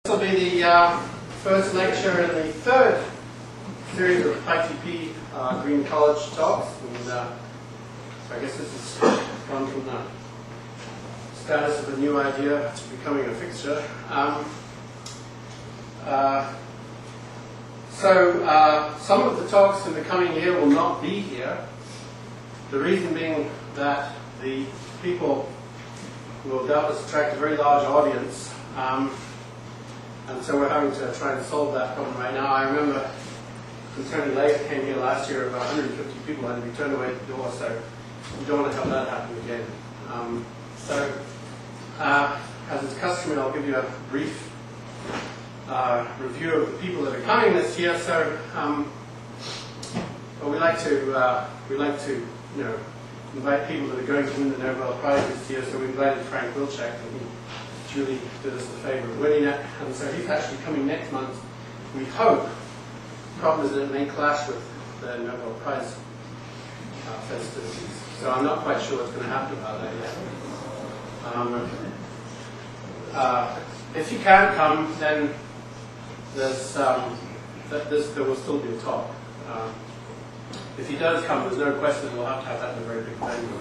This will be the first lecture in the third series of ITP Green College talks. And, so I guess this has gone from the status of a new idea to becoming a fixture. Some of the talks in the coming year will not be here. The reason being that the people will doubtless attract a very large audience. And so we're having to try and solve that problem right now. I remember when Tony Lake came here last year, about 150 people had to be turned away at the door, so we don't want to have that happen again. As is customary, I'll give you a brief review of the people that are coming this year. So, we like to invite people that are going to win the Nobel Prize this year. So we invited Frank Wilczek, and he Julie did us the favor of winning it, and so he's actually coming next month, we hope. The problem is that it may clash with the Nobel Prize festivities, so I'm not quite sure what's going to happen about that yet. If you can't come, then there will still be a talk. If he does come, there's no question we'll have to have that in a very big venue.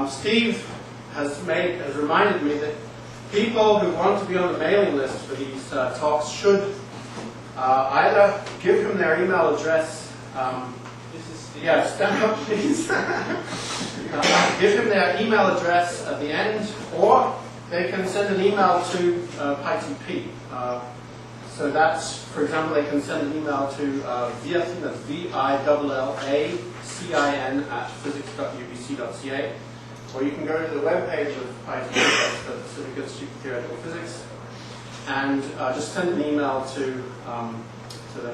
Steve has reminded me that people who want to be on the mailing list for these talks should either give him their email address. Stand up, please. Give him their email address at the end, or they can send an email to ITP. So that's, for example, they can send an email to villacin@physics.ubc.ca. Or you can go to the webpage of ITP, that's the Pacific Institute of Theoretical Physics, and just send an email to them,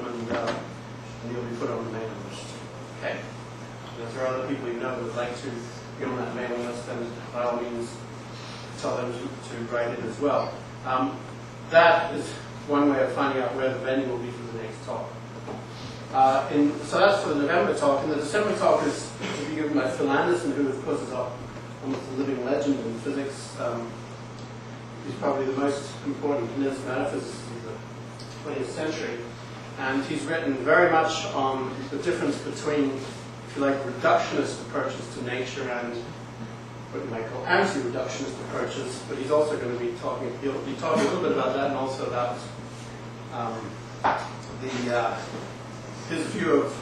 and you'll be put on the mailing list. Okay. And if there are other people you know that would like to be on that mailing list, then by all means tell them to write it as well. That is one way of finding out where the venue will be for the next talk. So that's for the November talk. And the December talk is to be given by Phil Anderson, who of course is almost a living legend in physics. He's probably the most important condensed matter physicist of the 20th century. And he's written very much on the difference between, if you like, reductionist approaches to nature and what you might call anti-reductionist approaches. But he's also going to be he'll be talking a little bit about that, and also about his view of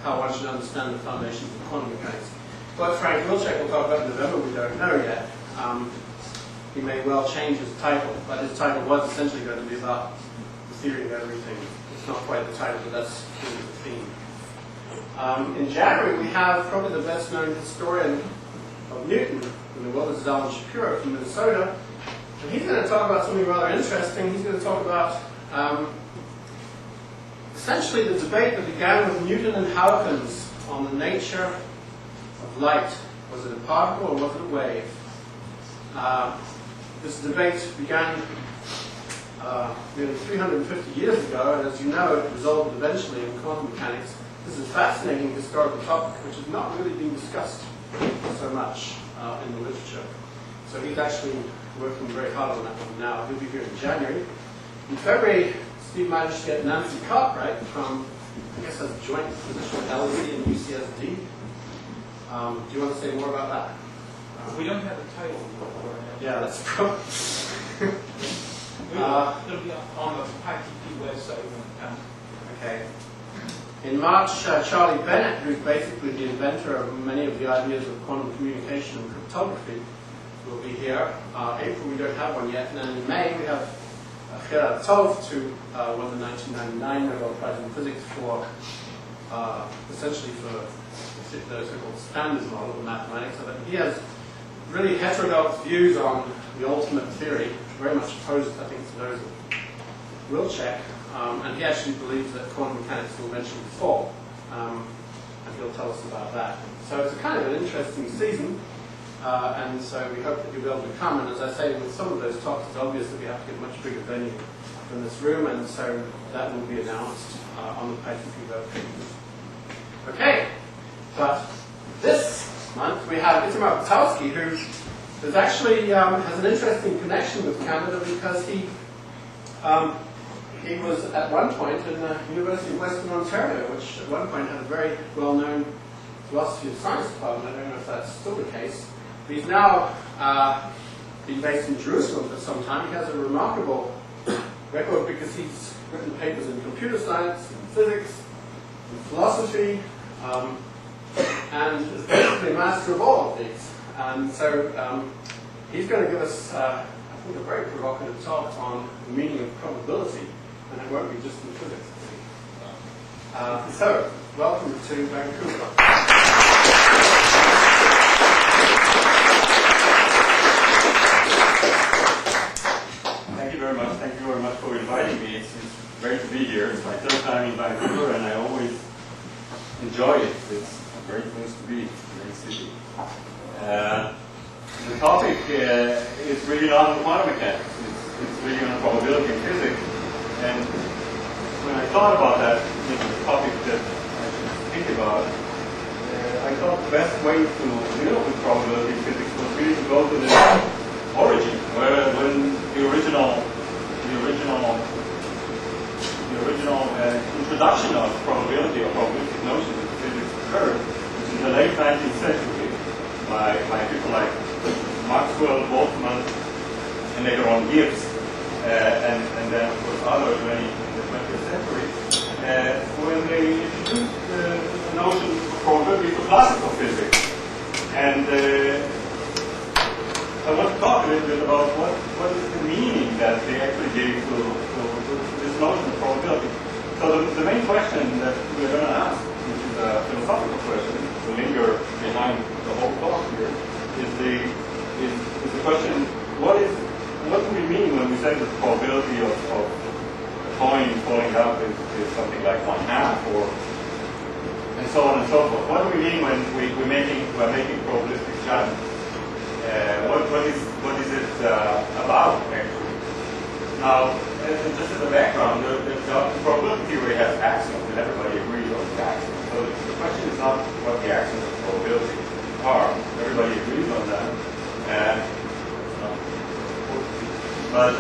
how one should understand the foundations of quantum mechanics. What Frank Wilczek will talk about in November, we don't know yet. He may well change his title, but his title was essentially going to be about the theory of everything. It's not quite the title, but that's really the theme. In January, we have probably the best-known historian of Newton in the world, is Alan Shapiro from Minnesota. And he's going to talk about something rather interesting. He's going to talk about essentially the debate that began with Newton and Hawkins on the nature of light. Was it a particle or was it a wave? This debate began nearly 350 years ago, and as you know, it resolved eventually in quantum mechanics. This is a fascinating historical topic which has not really been discussed so much in the literature. So he's actually working very hard on that one now. He'll be here in January. In February, Steve managed to get Nancy Cartwright from, I guess, a joint position with LSE and UCSD. Do you want to say more about that? We don't have a title for it. Yeah, that's probably. It'll be on the ITP website when it comes. Okay. In March, Charlie Bennett, who's basically the inventor of many of the ideas of quantum communication and cryptography, will be here. April, we don't have one yet. And then in May, we have Gerard Tov, who won the 1999 Nobel Prize in Physics for, essentially for the so-called standards model of mathematics. So that he has really heterodox views on the ultimate theory, very much opposed, I think, to those of Wilczek. And he actually believes that quantum mechanics will eventually fall. And he'll tell us about that. So it's a kind of an interesting season. And so we hope that you'll be able to come. And as I say, with some of those talks, it's obvious that we have to get a much bigger venue than this room. And so that will be announced on the ITP webpage. Okay. But this month we have Itamar Butowski, who actually has an interesting connection with Canada because he He was at one point in the University of Western Ontario, which at one point had a very well-known philosophy of science department. I don't know if that's still the case. But he's now been based in Jerusalem for some time. He has a remarkable record because he's written papers in computer science, in physics, in philosophy, and is basically a master of all of these. And so he's going to give us, I think, a very provocative talk on the meaning of probability, and it won't be just in physics. So, welcome to Vancouver. Thank you very much. Thank you very much for inviting me. It's great to be here. It's my third time in Vancouver, and I always enjoy it. It's a great place to be, a great city. The topic is really not on quantum mechanics. It's really on probability in physics. And when I thought about that, the topic that I should think about, I thought the best way to deal with probability in physics was really to go to the origin, when the original introduction of probability or probabilistic notions in physics occurred, which is the late 19th century, by people like Maxwell, Boltzmann, and later on Gibbs, and then of course others many in the 20th century, when they introduced the notion of probability to classical physics. And I want to talk a little bit about what is the meaning that they actually gave to this notion of probability. So the main question that we're going to ask, which is a philosophical question, to linger behind the whole talk here, is the question: what do we mean when we say that the probability of a coin falling out is something like 1/2, or and so on and so forth? What do we mean when we're making probabilistic judgments? What is it about, actually? Now, just as a background, the probability theory has axioms, and everybody agrees on the axioms. So the question is not what the axioms of probability are. Everybody agrees on that. But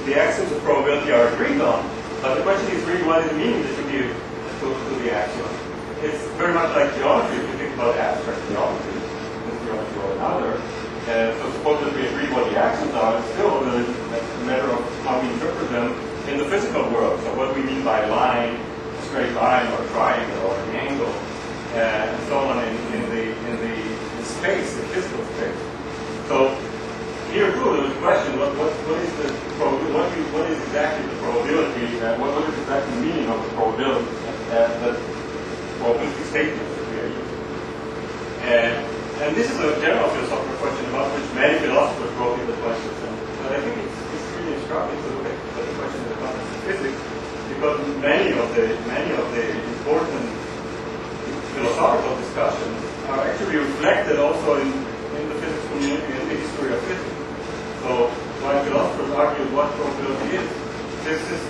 the axioms of probability are agreed on. But the question is really what is the meaning that you give to the axiom? It's very much like geometry. If you think about abstract geometry, this geometry or another, so suppose that we agree what the axioms are, it's still a matter of how we interpret them in the physical world. So what we mean by line, a straight line, or a triangle, or an angle, and so on in the space, the physical space. So here too, there was a question: what is the probability? What is exactly the probability? What is exactly the meaning of the probability? The probabilistic statements that we are using. And this is a general philosophical question about which many philosophers wrote in the 20th century. But I think it's really instructive to look at the question in the context of physics, because many of the important philosophical discussions are actually reflected also in the physics community and the history of physics. So while philosophers argued what probability is, physicists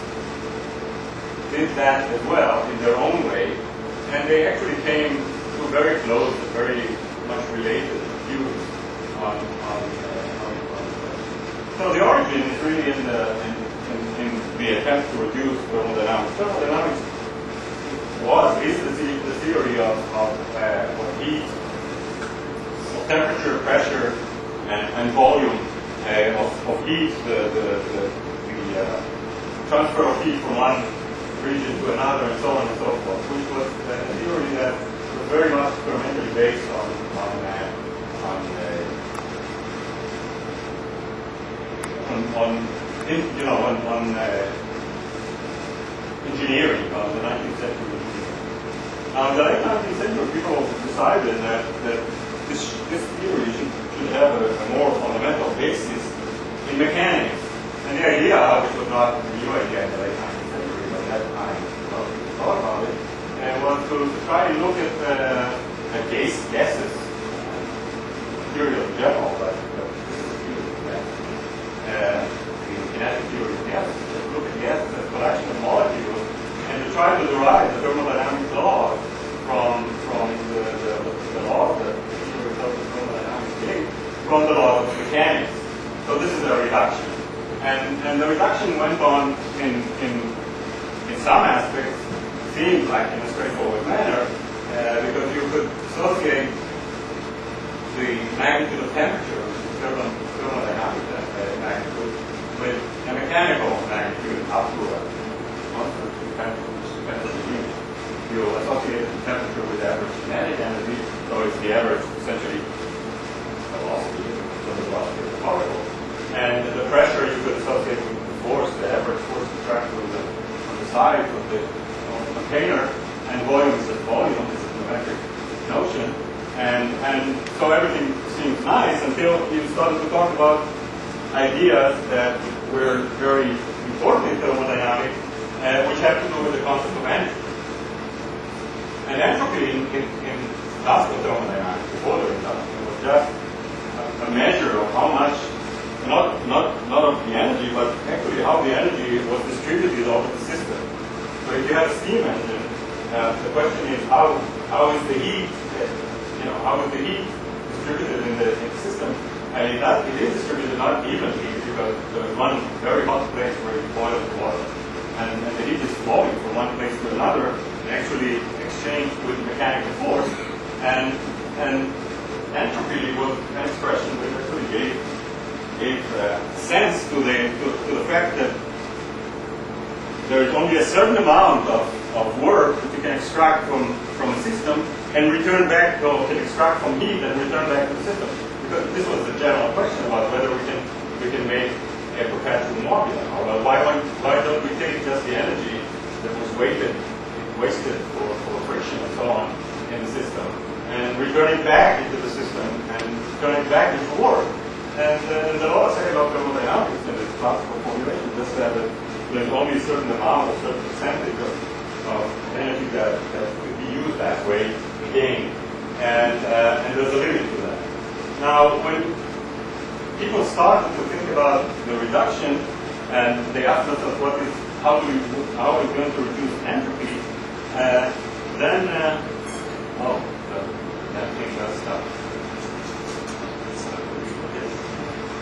did that as well in their own way, and they actually came to very close and very much related views on so the origin is really in the attempt to reduce thermodynamics. Thermodynamics is the theory of heat, of temperature, pressure, and volume of heat, the transfer of heat from one region to another, and so on and so forth, which was a theory that was very much experimentally based on engineering, on the 19th century. Now, in the late 19th century, people decided that this theory should have a more fundamental basis in mechanics. And the idea, which was not a new idea in the late 19th century, but at that time, people thought about it, was to try and look at gases, material in general, but this is a theory of gases. The kinetic theory of gases, look at gases as a collection of molecules, and to try to derive the thermodynamic laws from the laws that the theory of thermodynamics gave from the laws of mechanics. So this is a reduction. And the reduction went on in some aspects, seemed like in a straightforward manner, because you could associate the magnitude of temperature, thermodynamic magnitude, with a mechanical magnitude up to a constant temperature, which depends on the unit. You associate the temperature with average kinetic energy, so it's the average, essentially, velocity, so the velocity of the particle. And the pressure you could associate with the force, the average force attracted on the sides of the container, and volume is the volume, this is the metric notion. And so everything seems nice until you started to talk about ideas that were very important in thermodynamics, which have to do with the concept of entropy. And entropy in classical thermodynamics, before the reduction, was just a measure of how much, not of the energy, but actually how the energy was distributed over the system. So if you have a steam engine, the question is how is the heat, how is the heat distributed in the system? And it is distributed not evenly, because there is one very hot place where you boil the water, and the heat is flowing from one place to another, and actually exchanged with mechanical force. And entropy was an expression which actually gave sense to the fact that there is only a certain amount of work that you can extract from a system and return back, or can extract from heat and return back to the system. Because this was the general question about whether we can make a perpetual mobile. Or why don't we take just the energy that was wasted for friction and so on in the system, and return it back into the system and turn it back into work. And the law of thermodynamics in its classical formulation just said that there's only a certain amount, a certain percentage of energy that could be used that way again, and there's a limit to that. Now, when people started to think about the reduction, and they asked themselves, how are we going to reduce entropy? Then that thing does stop.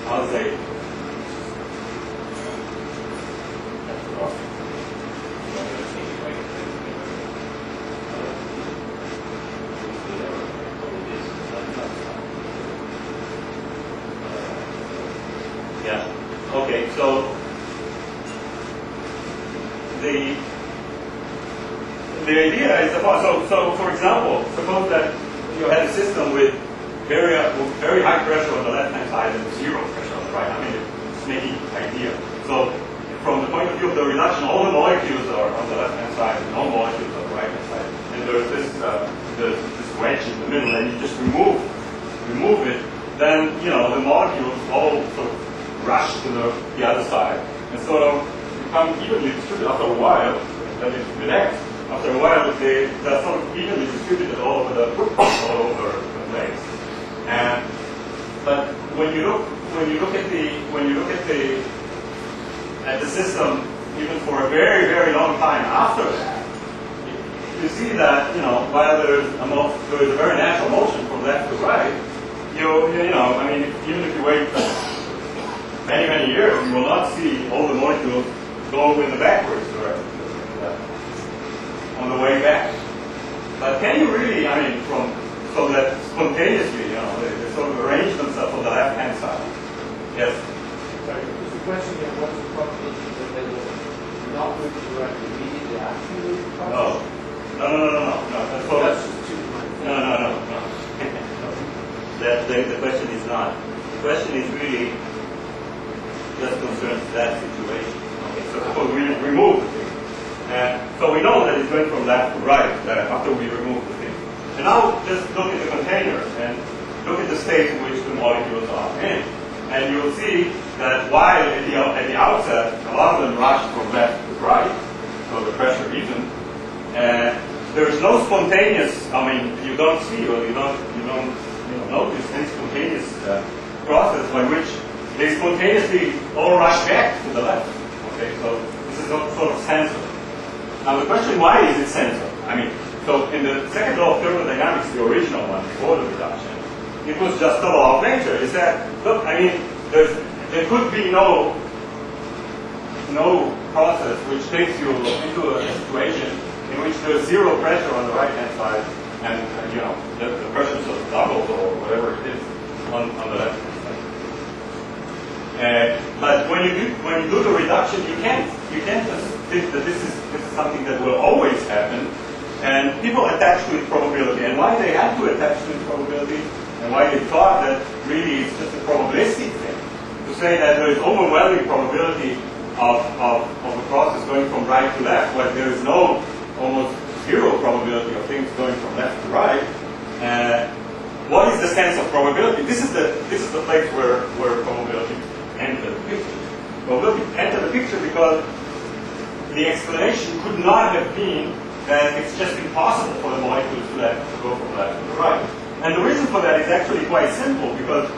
I'll say, yeah. Okay, so the idea is so for example, suppose that you had a system with very high pressure on the left-hand side and zero pressure on the right. I mean, it's making idea. So from the point of view of the reduction, all the molecules are on the left-hand side and all molecules on the right-hand side. And there's this wedge in the middle, and you just remove it, then, the molecules all sort of rush to the other side and sort of become evenly distributed after a while. That is relaxed. After a while, they're sort of evenly distributed all over the place. But when you look at the system, even for a very, very long time after that, you see that while there is a very natural motion from left to right, even if you wait many, many years, you will not see all the molecules go in the backwards direction on the way back. But can you really, so that spontaneously, they sort of arrange themselves on the left-hand side? Yes? Sorry, was the question here, what's the probability that they will not move to the right immediately after you move across? No. That's just too much. No. The question is not. The question is really just concerns that situation. Okay, so suppose we remove the thing. So we know that it's going from left to right after we remove the thing. And now just look at the container and look at the state in which the molecules are in. And you'll see that while at the outset, a lot of them rush from left to right, so the pressure isn't, there is no spontaneous, you don't see or you don't notice any spontaneous process by which they spontaneously all rush back to the left. Okay, so this is a sort of sensor. Now the question, why is it sensor? So in the second law of thermodynamics, the original one before the reduction, it was just a law of nature. It said, look, there could be no no process which takes you into a situation in which there's zero pressure on the right-hand side, and you know the pressure sort of doubles or whatever it is on the left-hand side. But when you do the reduction, you can't just think that this is something that will always happen. And people attach to it probability, and why they had to attach to it probability, and why they thought that really it's just a probabilistic thing to say that there is overwhelming probability of a process going from right to left, but there is no almost zero probability of things going from left to right. What is the sense of probability? This is the place where probability entered the picture. Probability entered the picture because the explanation could not have been that it's just impossible for the molecules to go from left to the right. And the reason for that is actually quite simple, because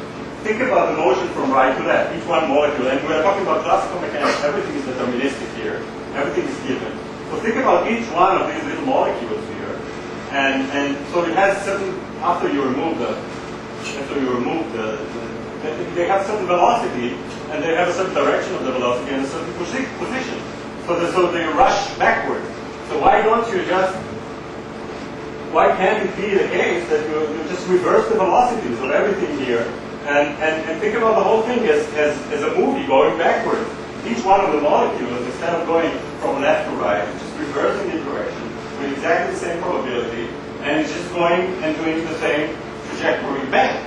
think about the motion from right to left, each one molecule, and we're talking about classical mechanics, everything is deterministic here, everything is given. So think about each one of these little molecules here, and so it has certain, after you remove they have certain velocity, and they have a certain direction of the velocity and a certain position. So they rush backward. So why can't it be the case that you just reverse the velocities of everything here and think about the whole thing as a movie going backwards. Each one of the molecules, instead of going from left to right, it's just reversing the direction with exactly the same probability, and it's just going and doing the same trajectory back.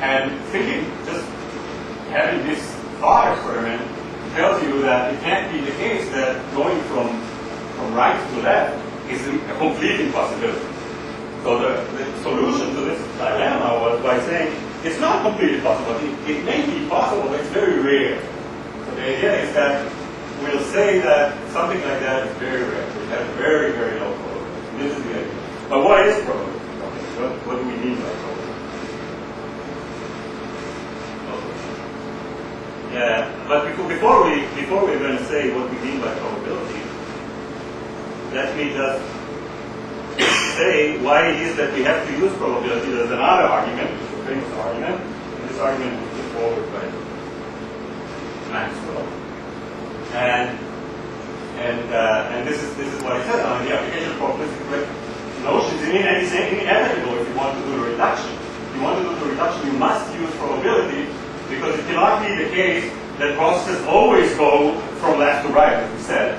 And thinking, just having this thought experiment tells you that it can't be the case that going from right to left is a complete impossibility. So the solution to this dilemma was by saying it's not completely possible. It may be possible, but it's very rare. So the idea is that we'll say that something like that is very rare. It has very, very low probability. This is the idea. But what is probability? What do we mean by probability? Yeah, but before we're going to say what we mean by probability, let me just say why it is that we have to use probability. There's another argument, which is a famous argument, and this argument was put forward by Maxwell. And this is what he said. I mean, the application of probabilistic notions is inevitable if you want to do the reduction. If you want to do the reduction, you must use probability, because it cannot be the case that processes always go from left to right, as we said.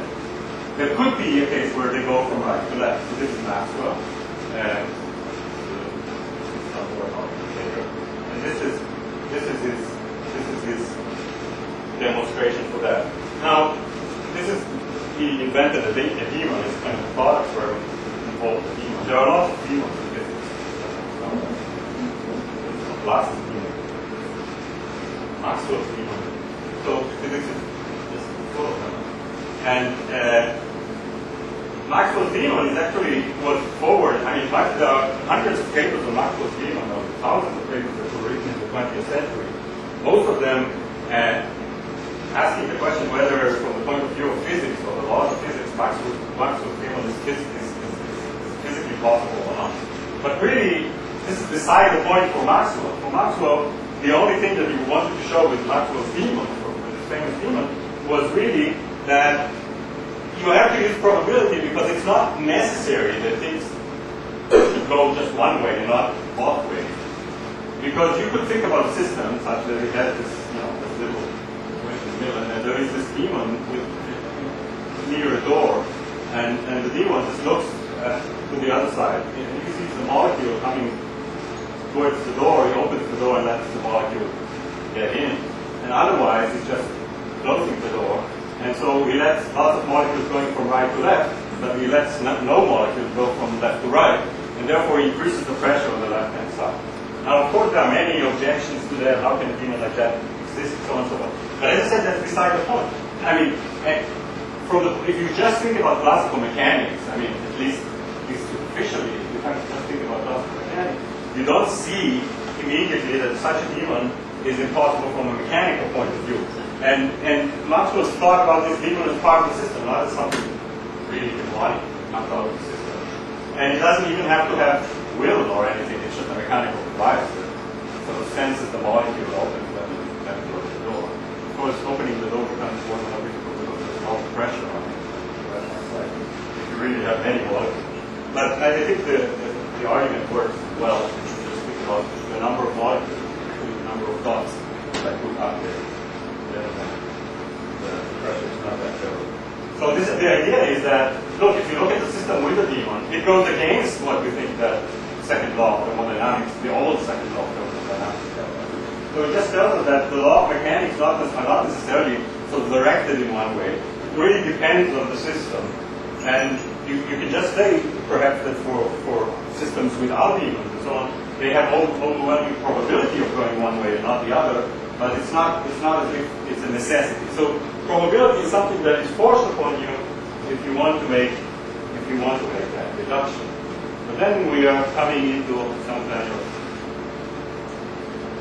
There could be a case where they go from right to left. So this is Maxwell. And this is his demonstration for that. Now, he invented a demon, it's kind of a thought experiment involved a demon. There are lots of demons in physics. Lots of demons. Maxwell's demon. So physics is just full of them. And Maxwell's demon was forward. I mean, there are hundreds of papers on Maxwell's demon, or thousands of papers that were written in the 20th century. Most of them asking the question whether, from the point of view of physics or the laws of physics, Maxwell's demon is physically possible or not. But really, this is beside the point for Maxwell. For Maxwell, the only thing that he wanted to show with Maxwell's demon, or with his famous demon, was really that you have to use probability because it's not necessary that things should go just one way and not both ways. Because you could think about a system such that it has this, this little middle, and there is this demon near a door, and the demon just looks to the other side. And he sees the molecule coming towards the door. He opens the door and lets the molecule get in. And otherwise, he's just closing the door. And so he lets lots of molecules going from right to left, but he lets no molecules go from left to right, and therefore he increases the pressure on the left-hand side. Now, of course, there are many objections to that. How can a demon like that exist, so on and so on. But as I said, that's beside the point. I mean, if you just think about classical mechanics, I mean, at least superficially, if you kind of just think about classical mechanics, you don't see immediately that such a demon is impossible from a mechanical point of view. And Maxwell's thought about this demon as part of the system, not as something really demonic, not out of the system. And it doesn't even have to have will or anything, it's just a mechanical device that sort of senses the molecule opens and closes the door. Of course, opening the door becomes more and more difficult because there's a have many molecules. But I think the argument works well. Just think about the number of molecules, the number of dots that put up there. The pressure is not that terrible. So the idea is that, look, if you look at the system with a demon, it goes against what we think that second law of thermodynamics, the old second law of thermodynamics tells us. So it just tells us that the law of mechanics are not necessarily sort of directed in one way. It really depends on the system. And you can just say, perhaps, that for systems without demons and so on, they have overwhelming probability of going one way and not the other, but it's not as if it's a necessity. So probability is something that is forced upon you if you want to make that deduction. But then we are coming into some kind of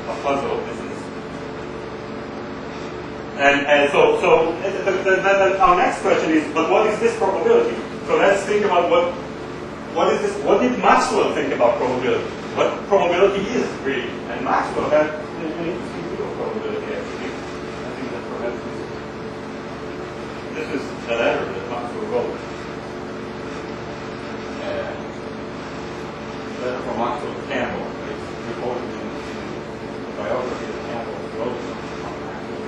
a puzzle business. And so our next question is, but what is this probability? So let's think about what is this? What did Maxwell think about probability? What probability is really? And Maxwell had an interesting view of probability actually. I think that perhaps this is the letter that Maxwell wrote. Letter from Maxwell to Campbell. It's recorded in the biography that Campbell wrote on Maxwell.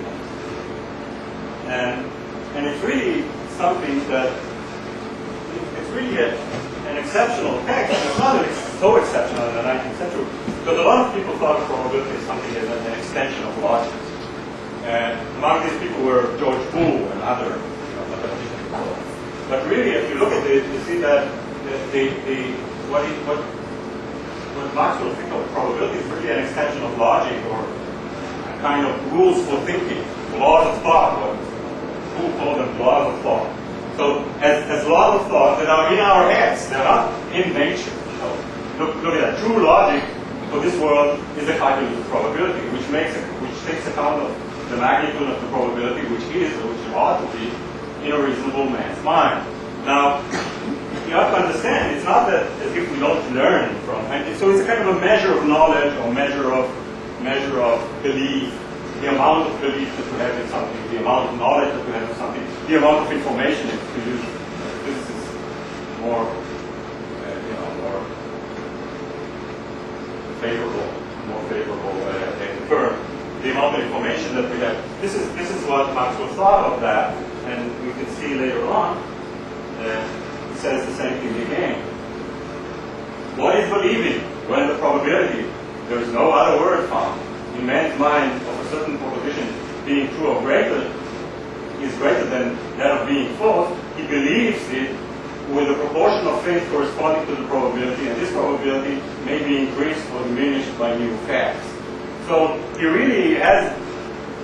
And it's really something that it's really an exceptional text. It's not so exceptional in the 19th century because a lot of people thought of probability as something as an extension of logic. And among these people were George Boole and other mathematicians. But really, if you look at it, you see that what Maxwell thinks of probability is really an extension of logic or a kind of rules for thinking, laws of thought. Who called them laws of thought? So as laws of thought that are in our heads, they're not in nature. So look at that. True logic for this world is the calculus of probability, which takes account of the magnitude of the probability, which is, or which ought to be, in a reasonable man's mind. Now, you have to understand, it's not that as if we don't learn from, and so it's a kind of a measure of knowledge or measure of belief, the amount of belief that we have in something, the amount of knowledge that we have in something, the amount of information that we use. This is more, more favorable term. The amount of information that we have. This is what Maxwell thought of that, and we can see later on. He says the same thing again. What is believing when the probability, there is no other word found, in man's mind of a certain proposition being true or greater, is greater than that of being false, he believes it with a proportion of faith corresponding to the probability, and this probability may be increased or diminished by new facts. So he really has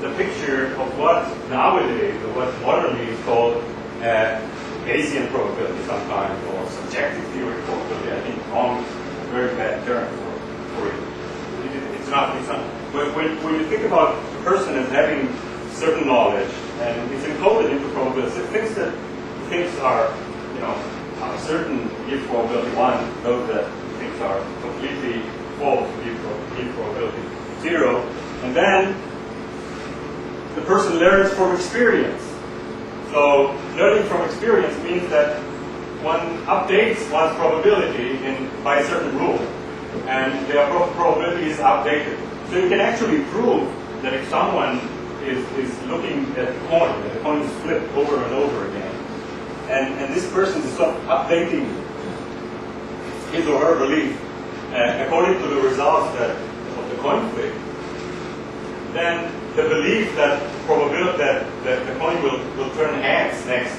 the picture of what nowadays, or what modernly is called Bayesian probability sometimes, or subjective theory probability. I think wrong is a very bad term for it. It's not. When you think about a person as having certain knowledge, and it's encoded into probability, things are, are certain give probability 1, those that things are completely false give probability 0, and then the person learns from experience. So learning from experience means that one updates one's probability by a certain rule, and the probability is updated. So you can actually prove that if someone is looking at the coin is flipped over and over again, and this person is sort of updating his or her belief according to the results of the coin flip, then the belief that probability that the coin will turn heads next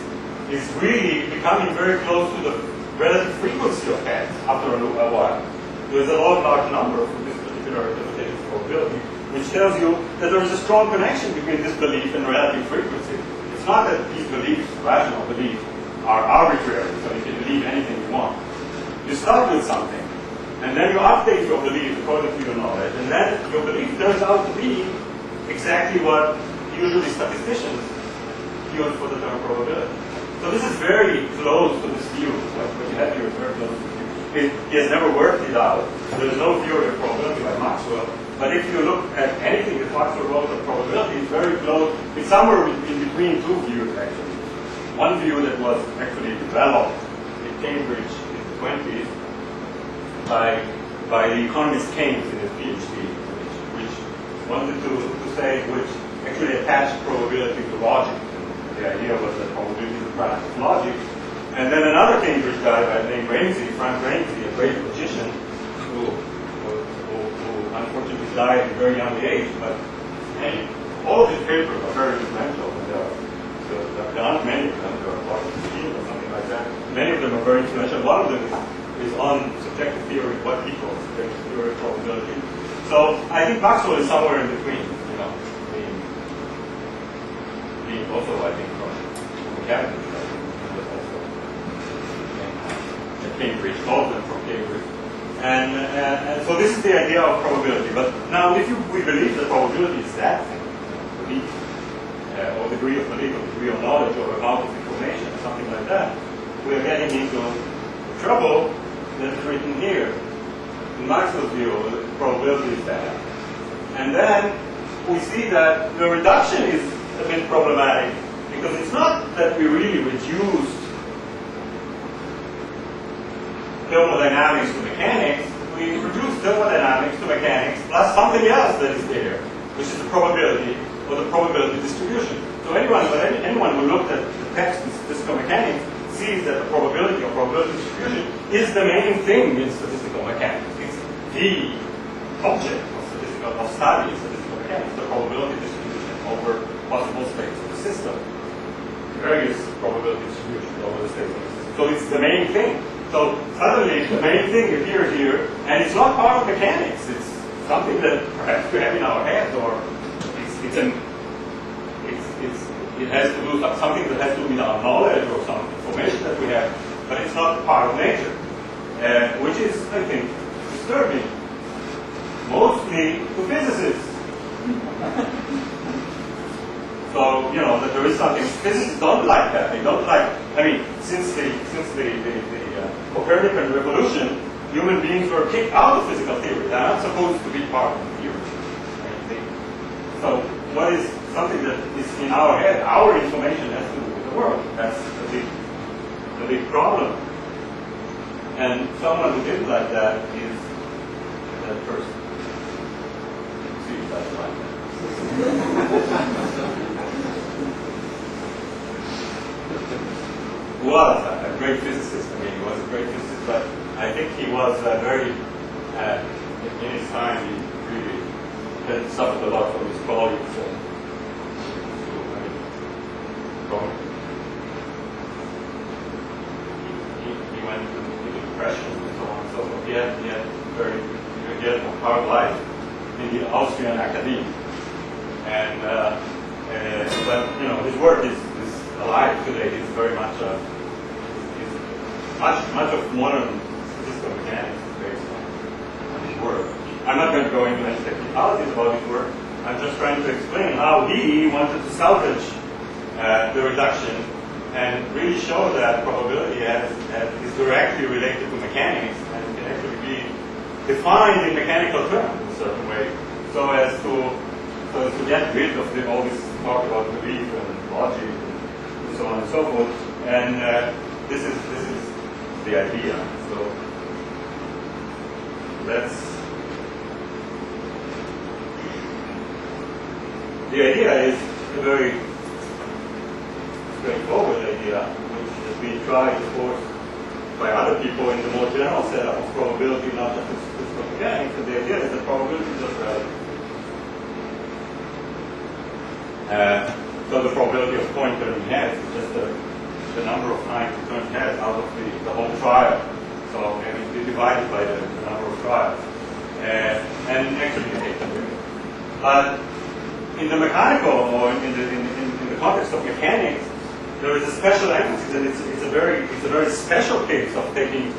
is really becoming very close to the relative frequency of heads after a while. There's a large number for this particular interpretation of probability, which tells you that there is a strong connection between this belief and relative frequency. It's not that these beliefs, rational beliefs, are arbitrary, so you can believe anything you want. You start with something, and then you update your belief according to your knowledge, and then your belief turns out to be exactly what usually statisticians use for the term probability. So this is very close to this view. What you have here is very close to this view. He has never worked it out. There is no theory of probability by Maxwell. But if you look at anything that Maxwell wrote of probability, it's very close. It's somewhere in between two views, actually. One view that was actually developed Cambridge in the 20s by the economist Keynes in his PhD, which wanted to say, which actually attached probability to logic. And the idea was that probability is a branch of logic. And then another Cambridge guy by the name Frank Ramsey, a great logician, who unfortunately died at a very young age, but all of his papers are very influential. There aren't many of them, there are about 15 or something like that. Many of them are very influential. One of them is on subjective theory, what he calls subjective theory of probability. So I think Maxwell is somewhere in between, being also, I think, from Cambridge, but also at Cambridge, Boltzmann from Cambridge. And so this is the idea of probability. But now, if we believe that probability is that thing, belief, or degree of belief, or degree of knowledge, or amount of information, or something like that, we are getting into trouble that's written here. In Maxwell's view, the probability is that. And then we see that the reduction is a bit problematic, because it's not that we really reduced thermodynamics to mechanics, we reduced thermodynamics to mechanics plus something else that is there, which is the probability or the probability distribution. So anyone who looked at the text in statistical mechanics sees that the probability or probability distribution is the main thing in statistical mechanics. It's the object of study in statistical mechanics, the probability distribution over possible states of the system. Various probability distributions over the states of the system. So it's the main thing. So suddenly the main thing appears here, and it's not part of mechanics. It's something that perhaps we have in our heads, or it has to do something that has to do with our knowledge or some information that we have, but it's not part of nature, which is, I think, disturbing, mostly to physicists. So, that there is something, physicists don't like that. They don't like, since the Copernican revolution, human beings were kicked out of physical theory. They're not supposed to be part of the theory. So, what is something that is in our head, our information has to do with the world. That's the big problem. And someone who didn't like that is that person. See if that's right. Was a great physicist. He was a great physicist, but I think he was very, in his time, he really had suffered a lot from his colleagues. He went into depression and so on and so forth. He had a hard life in the Austrian academy. And but his work is alive today. It's very much much of modern statistical mechanics is based on his work. I'm not going to go into any technicalities about his work. I'm just trying to explain how he wanted to salvage the reduction and really show that probability is directly related to mechanics and can actually be defined in mechanical terms in a certain way, so as to get rid of all this talk about belief and logic and so on and so forth. And this is the idea. So the idea is a very straightforward idea, which has been tried, of course, by other people in the more general setup of probability, not just in statistical mechanics. And the idea is that probability is just relative. So the probability of coin turning heads is just the number of times you turn heads out of the whole trial. So it's divided by the number of trials. And actually you take them. But in the mechanical, or in the context of mechanics, there is a special emphasis, and it's a very special case of taking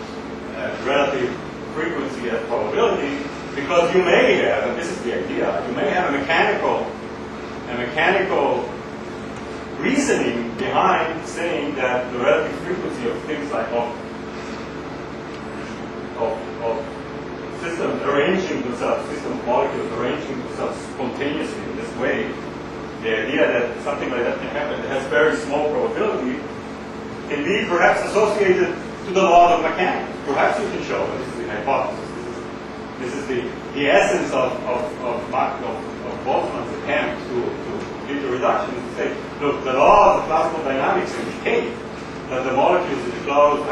relative frequency as probability, because you may have, and this is the idea, you may have a mechanical reasoning behind saying that the relative frequency of things like of systems arranging themselves, system of molecules arranging themselves spontaneously in this way, the idea that something like that can happen that has very small probability can be perhaps associated to to the laws of mechanics. Perhaps you can show, and this is the hypothesis, this is the essence of Boltzmann's attempt to give the reduction, is to say, look, the laws of classical dynamics indicate that the molecules in the closed,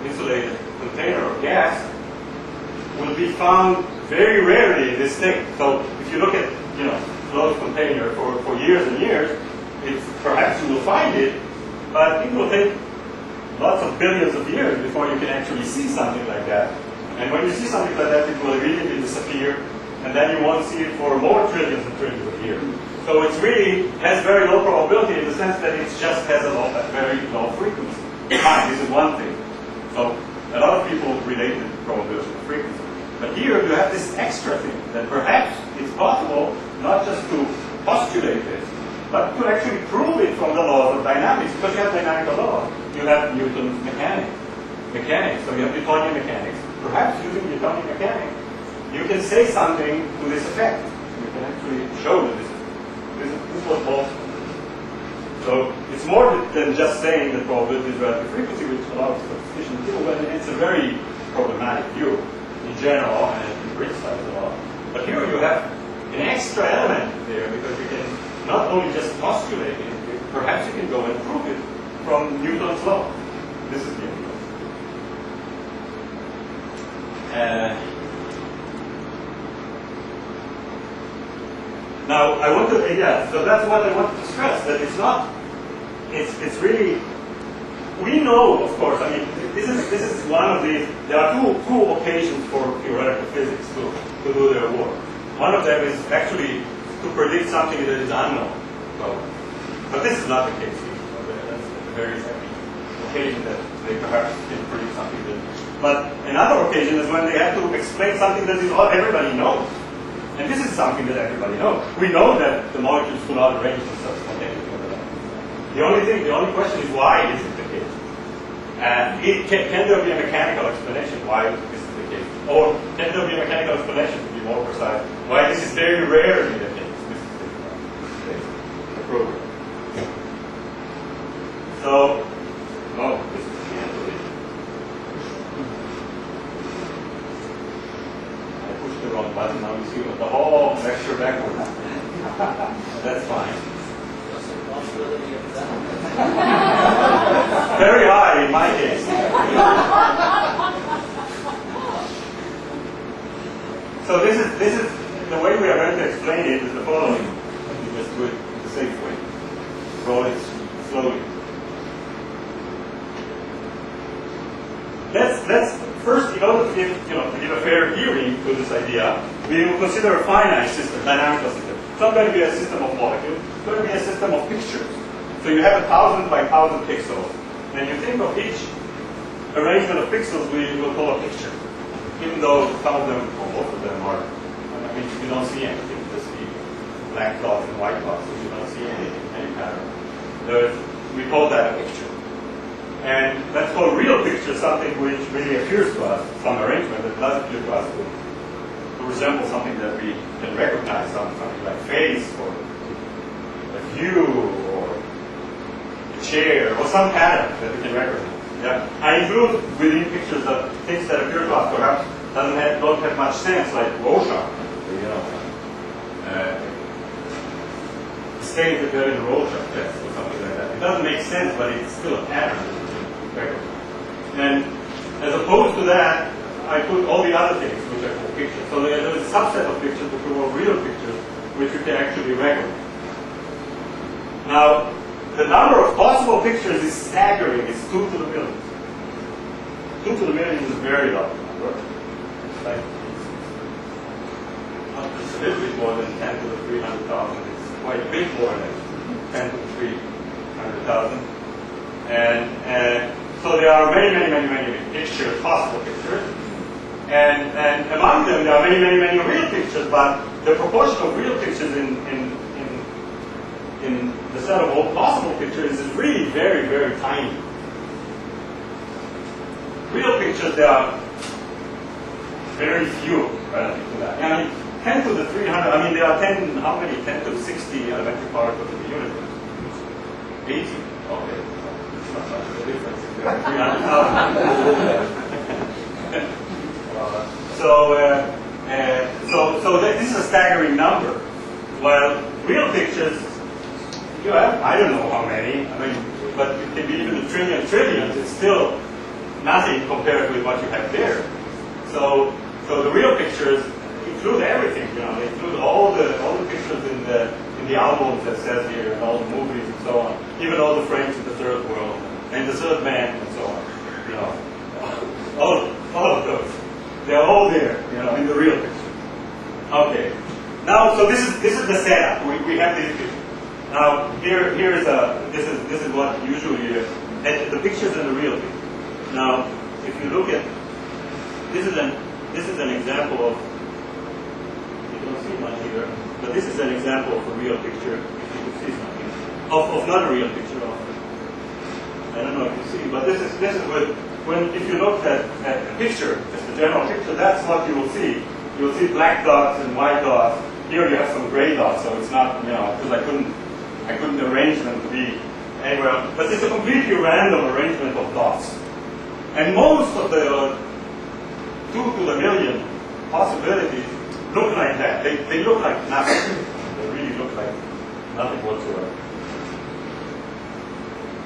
insulated container of gas will be found very rarely in this state. So if you look at, closed container for years and years, perhaps you will find it, but it will take lots of billions of years before you can actually see something like that. And when you see something like that, it will immediately disappear, and then you won't see it for more trillions and trillions of years. So it really has very low probability in the sense that it just has a very low frequency. Fine, this is one thing. So a lot of people relate the probability to frequency. But here you have this extra thing, that perhaps it's possible not just to postulate this, but to actually prove it from the laws of dynamics, because you have dynamical laws. You have Newton's mechanics, so you have Newtonian mechanics. Perhaps using Newtonian mechanics, you can say something to this effect. You can actually show that this was Boltzmann. So it's more than just saying that probability is relative frequency, which a lot of statisticians do, but it's a very problematic view in general, and it's been criticized a lot. But here you have an extra element there, because you can not only just postulate it, perhaps you can go and prove it from Newton's law. This is the idea. Now, I want to, so that's what I wanted to stress, that it's not, it's really, we know, of course, I mean, this is one of the, there are two occasions for theoretical physics to do their work. One of them is actually to predict something that is unknown. But this is not the case here. That's a very second occasion that they perhaps can predict something that. But another occasion is when they have to explain something that is all everybody knows. And this is something that everybody knows. We know that the molecules do not arrange themselves spontaneously. The only question is, why is it the case? And can there be a mechanical explanation why this is the case? Or can there be a mechanical explanation, to be more precise, why this is very rarely the case? This is the program. So, this is the end of it. I pushed the wrong button. Now you see the whole lecture backwards. That's fine. Very high in my case. So this is the way we are going to explain it is the following. Let me just do it the safe way. Roll it slowly. Let's first, in order to give a fair hearing to this idea, we will consider a finite system, dynamical system. It's not going to be a system of molecules. It's going to be a system of pictures. So you have 1,000 by 1,000 pixels, and you think of each arrangement of pixels we will call a picture, even though some of them, or most of them are, I mean, you don't see anything. You just see black dots and white dots, so you don't see any pattern. We call that a picture. And let's call real picture something which really appears to us, some arrangement that does appear to us to resemble something that we can recognize, something like face, or a view, or a chair, or some pattern that we can recognize. Yeah. I include within pictures the things that appear to us perhaps don't have much sense, like Rorschach, states that there is a Rorschach test or something like that. It doesn't make sense, but it's still a pattern. And as opposed to that, I put all the other things which are called pictures. So there is a subset of pictures which are more real pictures, which we can actually recognize. Now, the number of possible pictures is staggering. It's 2 to the million. 2 to the million is a very large number. It's like it's a little bit more than 10 to the 300,000. It's quite a bit more than 10 to the 300,000. And so there are many pictures, possible pictures. And among them, there are many real pictures, but the proportion of real pictures in the set of all possible pictures is really very tiny. Real pictures, there are very few relative to that. I mean, 10 to the 300, I mean, there are 10, how many? 10 to the 60 elementary particles in the universe. 80, okay. not much of a difference. So this is a staggering number. While real pictures, you have, I don't know how many, but it can be even a trillions, it's still nothing compared with what you have there. So the real pictures include everything, they include all the pictures in the albums that says here, and all the movies and so on, even all the frames in the third world, and the third man and so on, all of those. They're all there, in the real picture. Okay. Now, so this is the setup. We have these pictures. Now, this is what usually the pictures and the real picture. Now, if you look at this is an example of, you don't see much here, but this is an example of a real picture. If you could see something of not a real picture. I don't know if you see, but this is if you look at a picture, just a general picture, that's what you will see. You will see black dots and white dots. Here you have some gray dots, so it's not, because I couldn't arrange them to be anywhere else. But it's a completely random arrangement of dots. And most of the 2 to the million possibilities look like that. They look like nothing. They really look like nothing whatsoever.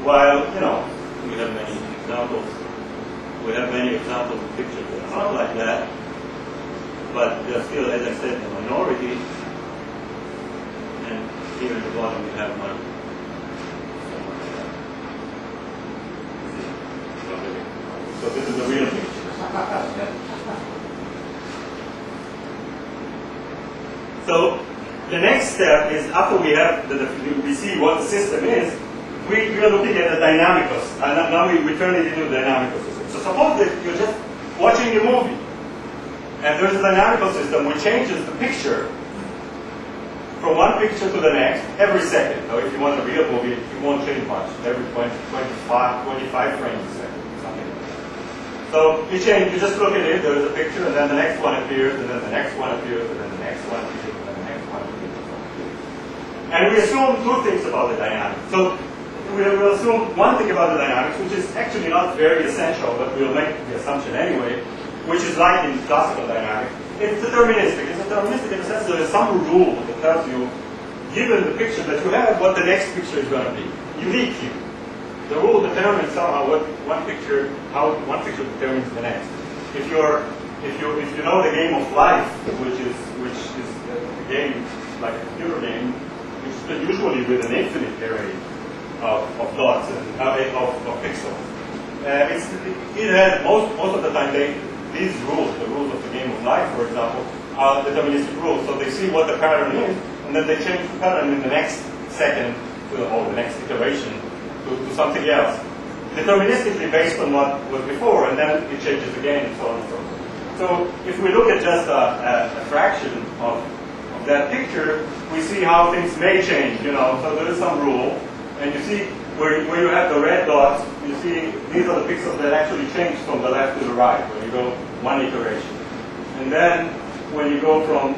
While, we have many examples. We have many examples of pictures that are not like that. But they're still, as I said, a minority. And here at the bottom we have one. So this is the real picture. So the next step is, after we see what the system is, we are looking at the dynamical. Now we turn it into a dynamical system. So suppose that you're just watching a movie, and there's a dynamical system which changes the picture from one picture to the next every second. So if you want a real movie, it won't change much. Every 25 frames a second, something like that. So you just look at it, there's a picture, and then the next one appears, and then the next one appears, and then the next one appears, and then the next one appears. And we assume 2 things about the dynamics. So we'll assume one thing about the dynamics, which is actually not very essential, but we'll make the assumption anyway, which is like in classical dynamics. It's deterministic. It's deterministic in the sense that there's some rule that tells you, given the picture that you have, what the next picture is going to be. Uniquely. The rule determines somehow how one picture determines the next. If you know the game of life, which is a game like a computer game, which is usually with an infinite array of dots and of pixels. It has most of the time these rules, the rules of the game of life, for example, are deterministic rules. So they see what the pattern is, and then they change the pattern in the next second or the next iteration to something else, deterministically based on what was before, and then it changes again, and so on and so forth. So if we look at just a fraction of that picture, we see how things may change. So there is some rule. And you see where you have the red dots, you see these are the pixels that actually change from the left to the right when you go one iteration. And then when you go from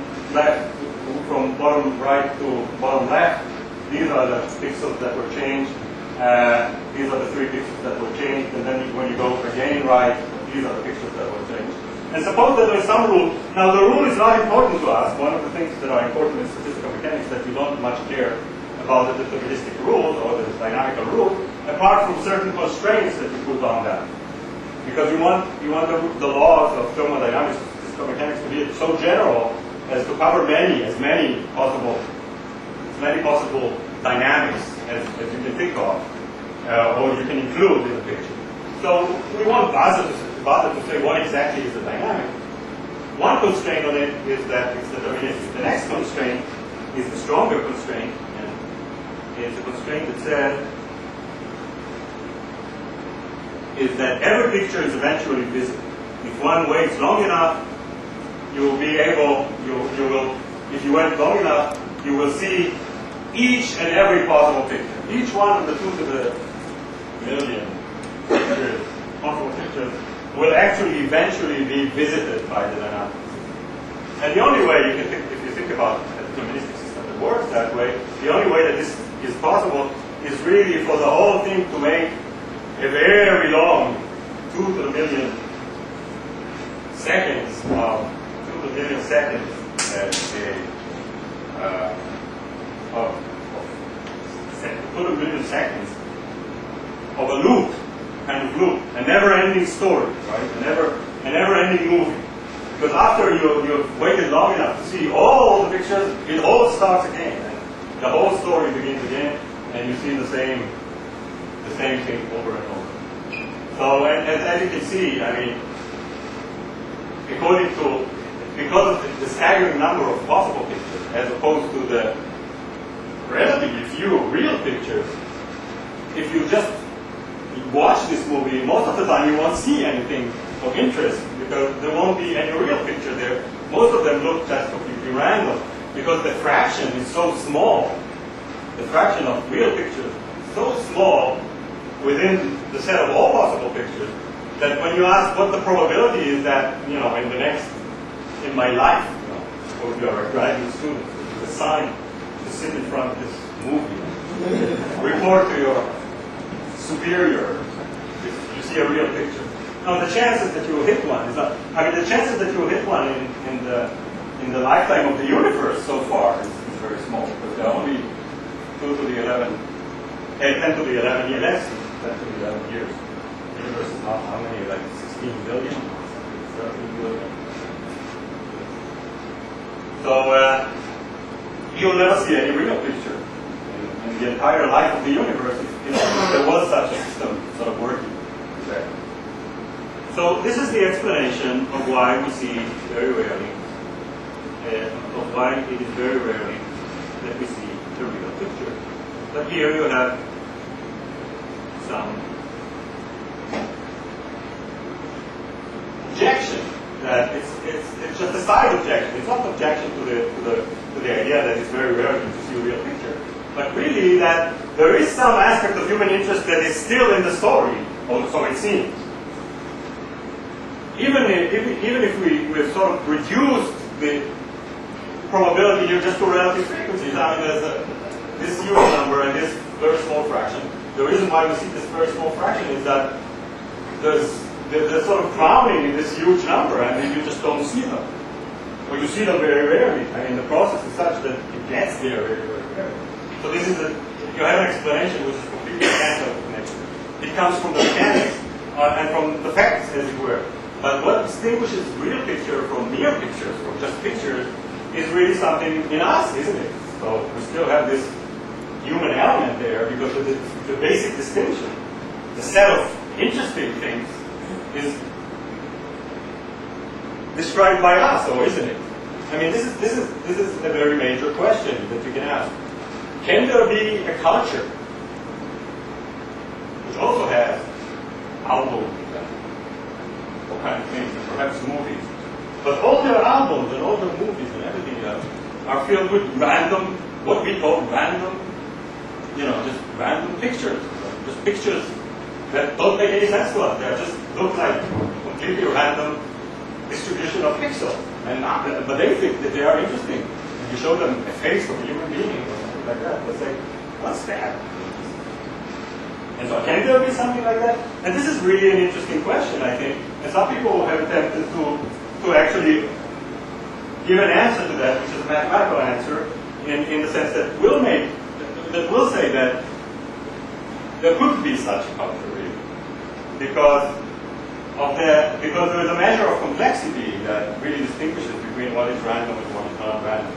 bottom right to bottom left, these are the pixels that were changed. These are the 3 pixels that were changed. And then when you go again right, these are the pixels that were changed. And suppose that there is some rule. Now the rule is not important to us. One of the things that are important in statistical mechanics that we don't much care about the deterministic rules or the dynamical rules, apart from certain constraints that you put on them. Because you want the laws of thermodynamics and statistical mechanics to be so general as to cover as many possible dynamics as you can think of, or you can include in the picture. So we won't bother to say what exactly is the dynamic. One constraint on it is that it's deterministic. The next constraint is the stronger constraint. It's a constraint that says is that every picture is eventually visible. If one waits long enough, you will be able, if you wait long enough, you will see each and every possible picture. Each one of the 2 to the million pictures, possible pictures, will actually eventually be visited by the dynamic system. And the only way you can think, if you think about a deterministic system that works that way, the only way that this is possible is really for the whole thing to make a very long 2 to the million seconds of 2 to the million seconds of 2 to the million seconds of a loop, kind of loop, a never-ending story, right? A never-ending movie. Because after you've waited long enough to see all the pictures, it all starts again. And the whole story begins again, and you see the same thing over and over. So, as you can see, I mean, because of the staggering number of possible pictures, as opposed to the relatively few real pictures, if you just watch this movie, most of the time you won't see anything of interest because there won't be any real picture there. Most of them look just completely random because the fraction is so small. The fraction of real pictures is so small within the set of all possible pictures that when you ask what the probability is that, in my life, suppose you are a graduate student, you're assigned to sit in front of this movie, report to your superior, you see a real picture. Now the chances that you will hit one is not, the chances that you will hit one in the lifetime of the universe so far is very small, because there are only 10 to the 11 years, less than 10 to the 11 years. The universe is not how many, like 16 billion, 13 billion. So you'll never see any real picture in the entire life of the universe if there was such a system sort of working. Okay. So this is the explanation of why we see very rarely, of why it is very rarely that we see the real picture. But here you have some objection that it's just a side objection. It's not objection to the idea that it's very rare to see a real picture, but really that there is some aspect of human interest that is still in the story, or so it seems. Even if we've sort of reduced the probability here just to relative frequencies, there's this huge number and this very small fraction. The reason why we see this very small fraction is that they're sort of drowning in this huge number, and you just don't see them. Or you see them very rarely. The process is such that it gets there very, very rarely. So this is you have an explanation which is completely mechanical connection. It comes from the mechanics and from the facts, as it were. But what distinguishes real picture from mere pictures, from just pictures, is really something in us, isn't it? So we still have this human element there because of the basic distinction. The set of interesting things is described by us, or isn't it? This is a very major question that you can ask. Can there be a culture which also has albums and all kind of things, and perhaps movies, but all their albums and all their movies and everything else are filled with random, what we call random, just random pictures, just pictures that don't make any sense to us. They just look like completely random distribution of pixels, but they think that they are interesting. And you show them a face of a human being or something like that, they'll say, "What's that?" And so, can there be something like that? And this is really an interesting question, I think. And some people have attempted to actually give an answer to that, which is a mathematical answer, in the sense that will say that there could be such a culture, really, because there is a measure of complexity that really distinguishes between what is random and what is not random.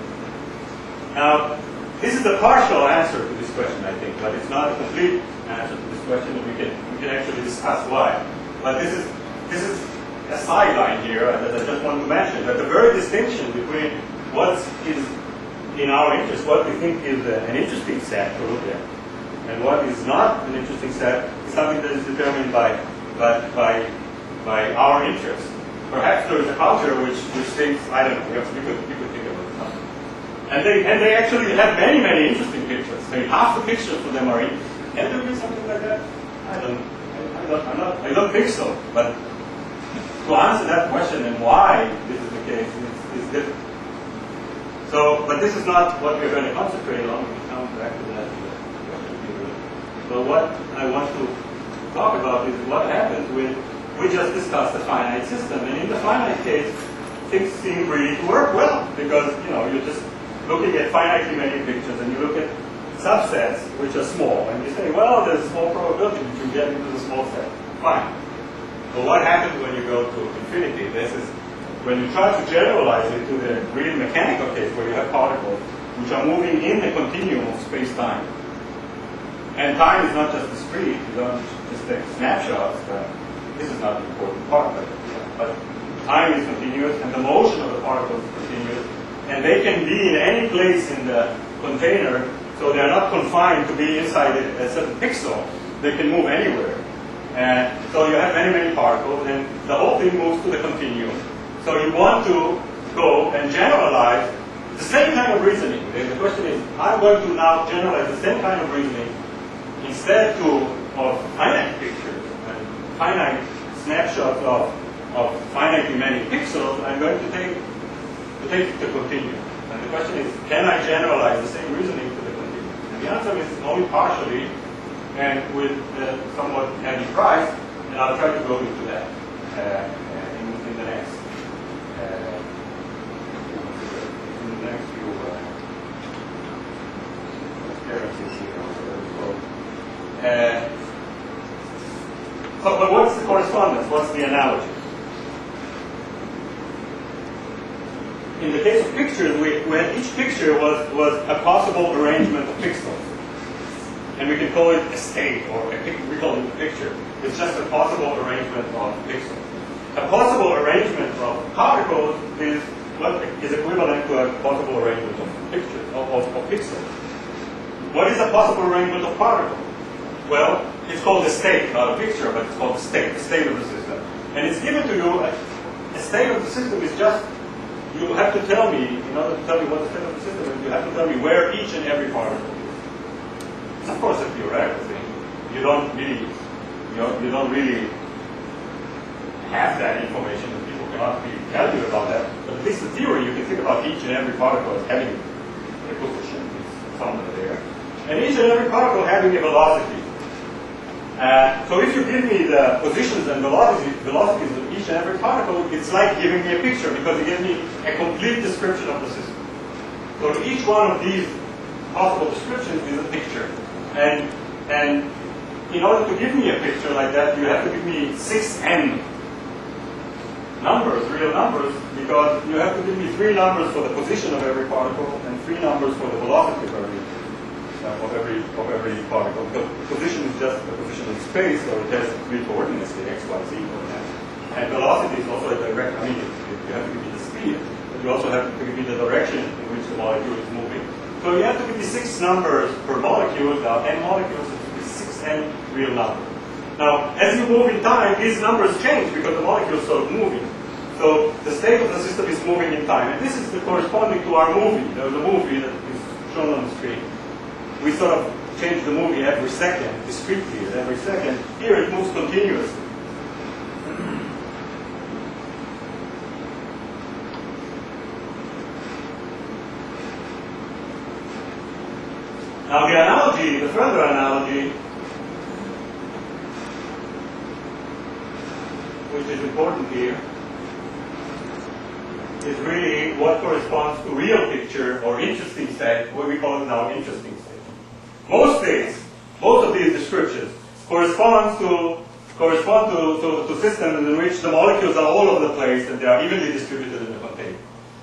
Now, this is a partial answer to this question, I think, but it's not a complete answer to this question, and we can actually discuss why. But this is a sideline here that I just want to mention, that the very distinction between what is in our interest, what we think is an interesting set to look at, and what is not an interesting set, is something that is determined by our interest. Perhaps there is a culture which thinks, I don't know, you could think about something. And they actually have many interesting pictures. Half the pictures for them are interesting. Can there be something like that? I don't think so. But to answer that question and why this is the case is difficult. So, but this is not what we're going to concentrate on. We come back to that question. So what I want to talk about is what happens when we just discussed the finite system. And in the finite case, things seem really to work well because you're just looking at finitely many pictures and you look at subsets which are small and you say, well, there's a small probability that you get into the small set. Fine. But what happens when you go to infinity? This is when you try to generalize it to the real mechanical case where you have particles which are moving in the continuum of space-time. And time is not just discrete, you don't just take snapshots. This is not the important part, but time is continuous and the motion of the particles is continuous. And they can be in any place in the container, so they're not confined to be inside a certain pixel. They can move anywhere. And so you have many, many particles, and the whole thing moves to the continuum. So you want to go and generalize the same kind of reasoning. And the question is, I'm going to now generalize the same kind of reasoning instead of finite pictures and finite snapshots of finitely many pixels. I'm going to take it to continuum. And the question is, can I generalize the same reasoning to the continuum? And the answer is only partially, and with a somewhat heavy price, and I'll try to go into that in the next few appearances here. But what's the correspondence? What's the analogy? In the case of pictures, each picture was a possible arrangement of pixels. And we can call it a state, or we call it a picture. It's just a possible arrangement of pixels. A possible arrangement of particles is what is equivalent to a possible arrangement of pictures, of pixels. What is a possible arrangement of particles? Well, it's called a state, not a picture, but it's called the state of the system. And it's given to you, a state of the system is just, you have to tell me, in order to tell me what the state of the system is, you have to tell me where each and every particle is. It's of course a theoretical thing. You don't really have that information, and people cannot really tell you about that. But at least in theory, you can think about each and every particle as having a position, it's somewhere there. And each and every particle having a velocity. So if you give me the positions and velocities of each and every particle, it's like giving me a picture because it gives me a complete description of the system. So each one of these possible descriptions is a picture. And in order to give me a picture like that, you have to give me 6n numbers, real numbers, because you have to give me 3 numbers for the position of every particle and 3 numbers for the velocity of every particle. Because position is just the position in space, so it has 3 coordinates, the x, y, z coordinates. And velocity is also a direct, you have to give me the speed, but you also have to give me the direction in which the molecule is moving. So you have to give me 6 numbers per molecule. Now, n molecules, it will be 6n real numbers. Now, as you move in time, these numbers change because the molecule is sort of moving. So the state of the system is moving in time. And this is the corresponding to our movie. There's a movie that is shown on the screen. We sort of change the movie every second, discretely at every second. Here it moves continuously. Now the analogy, the further analogy, which is important here, is really what corresponds to real picture or interesting state, what we call it now interesting state. Most states, most of these descriptions, correspond to systems in which the molecules are all over the place and they are evenly distributed in the container.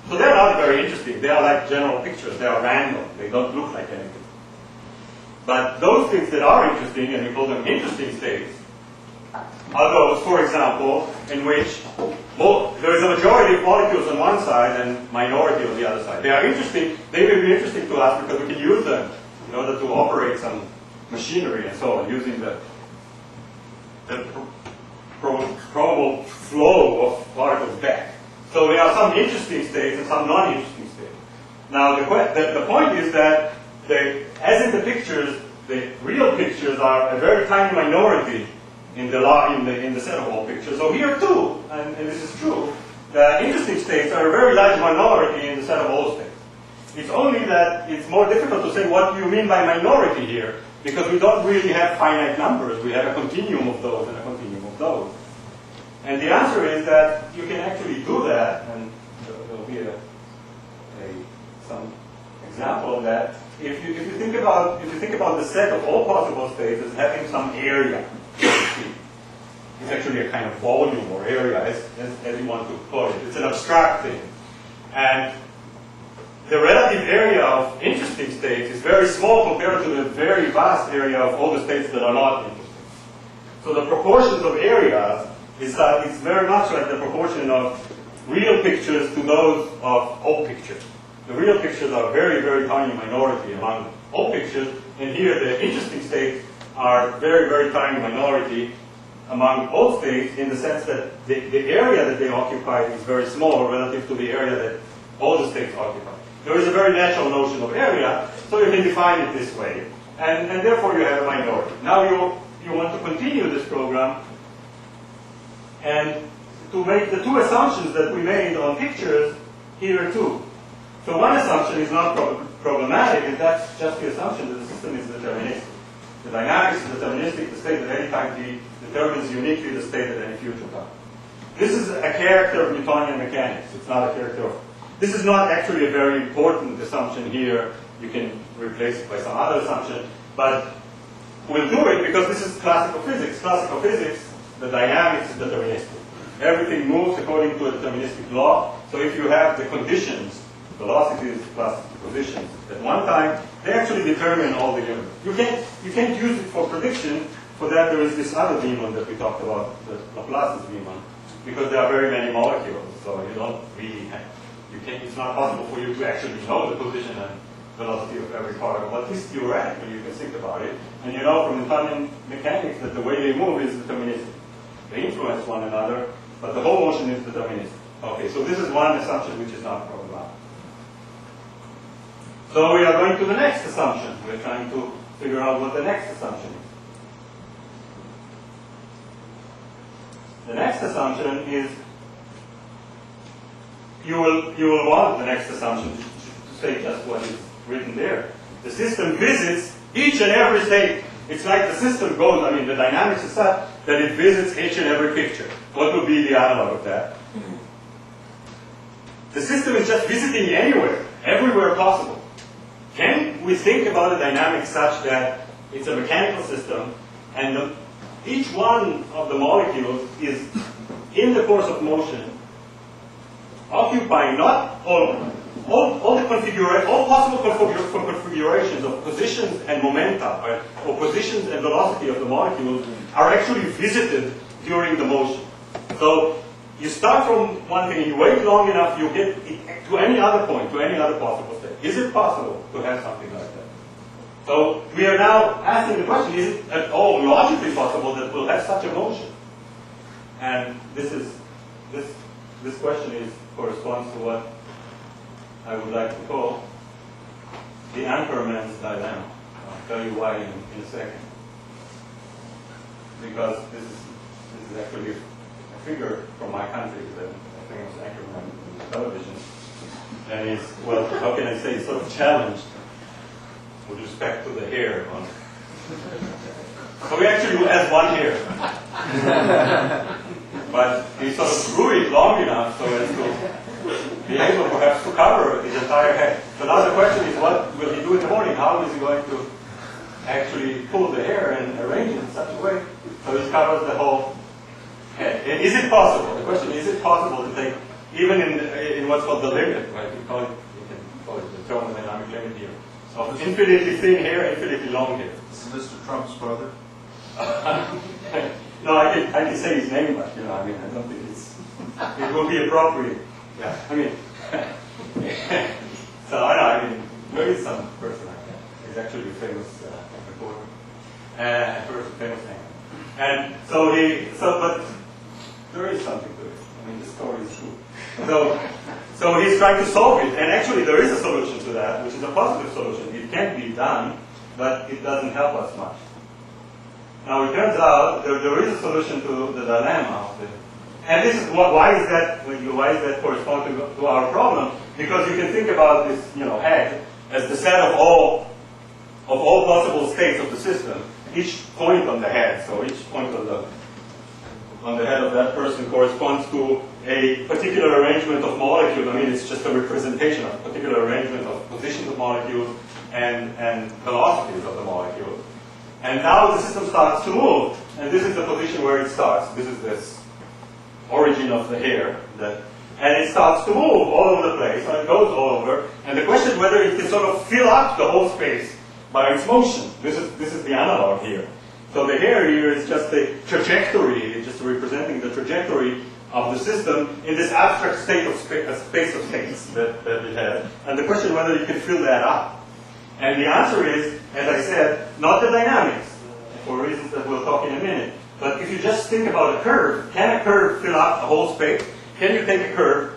So they're not very interesting. They are like general pictures. They are random. They don't look like anything. But those things that are interesting, and we call them interesting states, are those, for example, in which there is a majority of molecules on one side and minority on the other side. They are interesting. They may be interesting to us because we can use them in order to operate some machinery and so on, using the probable flow of particles back. So there are some interesting states and some non-interesting states. Now the point is that as in the pictures, the real pictures are a very tiny minority in the set of all pictures. So here too, and this is true, the interesting states are a very large minority in the set of all states. It's only that it's more difficult to say what you mean by minority here, because we don't really have finite numbers. We have a continuum of those and a continuum of those. And the answer is that you can actually do that, and there will be some example of that. If you think about the set of all possible states as having some area, it's actually a kind of volume or area, as you want to call it. It's an abstract thing, and the relative area of interesting states is very small compared to the very vast area of all the states that are not interesting. So the proportions of areas is very much like the proportion of real pictures to those of all pictures. The real pictures are very, very tiny minority among all pictures, and here the interesting states are very, very tiny minority among all states, in the sense that the area that they occupy is very small relative to the area that all the states occupy. There is a very natural notion of area, so you can define it this way, and therefore you have a minority. Now you want to continue this program and to make the two assumptions that we made on pictures here too. So one assumption is not problematic, and that's just the assumption that the system is deterministic. The dynamics is deterministic, the state at any time t determines uniquely the state at any future time. This is a character of Newtonian mechanics. It's not a character of... This is not actually a very important assumption here. You can replace it by some other assumption, but we'll do it because this is classical physics. Classical physics, the dynamics is deterministic. Everything moves according to a deterministic law, so if you have the conditions, velocities plus positions at one time, they actually determine all the units. You can't use it for prediction. For that, there is this other demon that we talked about, the Laplace's demon, because there are very many molecules, so you don't really have, it's not possible for you to actually know the position and velocity of every particle, but at least theoretically you can think about it, and you know from Newtonian mechanics that the way they move is deterministic. They influence one another, but the whole motion is deterministic. Okay, so this is one assumption which is not problematic. So we are going to the next assumption. We're trying to figure out what the next assumption is. The next assumption is, you will want the next assumption to say just what is written there. The system visits each and every state. It's like the system goes, the dynamics is such that it visits each and every picture. What would be the analog of that? The system is just visiting anywhere, everywhere possible. Can we think about a dynamic such that it's a mechanical system, and each one of the molecules is, in the course of motion, occupying not all possible configurations of positions and momenta, or positions and velocity of the molecules are actually visited during the motion. So you start from one thing, and you wait long enough, you get to any other point, to any other possible state. Is it possible to have something like that? So we are now asking the question, is it at all logically possible that we'll have such a motion? And this question corresponds to what I would like to call the Anchorman's dilemma. I'll tell you why in a second. Because this is actually a figure from my country, the famous Anchorman on television. And it's, well, how can I say, sort of challenged with respect to the hair. So we actually has one hair. But he sort of grew it long enough so as to be able perhaps to cover his entire head. So now the question is, what will he do in the morning? How is he going to actually pull the hair and arrange it in such a way so he covers the whole head? Is it possible? The question is it possible to take, even in what's called the limit, right? You can call it the thermodynamic limit here. So infinitely thin hair, infinitely long hair. This is Mr. Trump's brother? No, I can say his name, but I don't think it will be appropriate. Yeah, so I know, there is some person like that. He's actually a famous reporter, famous name. And but there is something to it. The story is true. So he's trying to solve it, and actually there is a solution to that, which is a positive solution. It can be done, but it doesn't help us much. Now it turns out there is a solution to the dilemma of it. And this is why is that correspond to our problem? Because you can think about this head as the set of all of all possible states of the system, each point on the head, so each point on the head of that person corresponds to a particular arrangement of molecules. I mean, it's just a representation of a particular arrangement of positions of molecules and velocities of the molecules. And now the system starts to move, and this is the position where it starts. This is this origin of the hair, and it starts to move all over the place, and it goes all over. And the question is whether it can sort of fill up the whole space by its motion. This is the analog here. So the hair here is just the trajectory, it's just representing the trajectory of the system in this abstract state of space of states that it has. And the question is whether you can fill that up. And the answer is, as I said, not the dynamics, for reasons that we'll talk in a minute. But if you just think about a curve, can a curve fill up a whole space? Can you take a curve,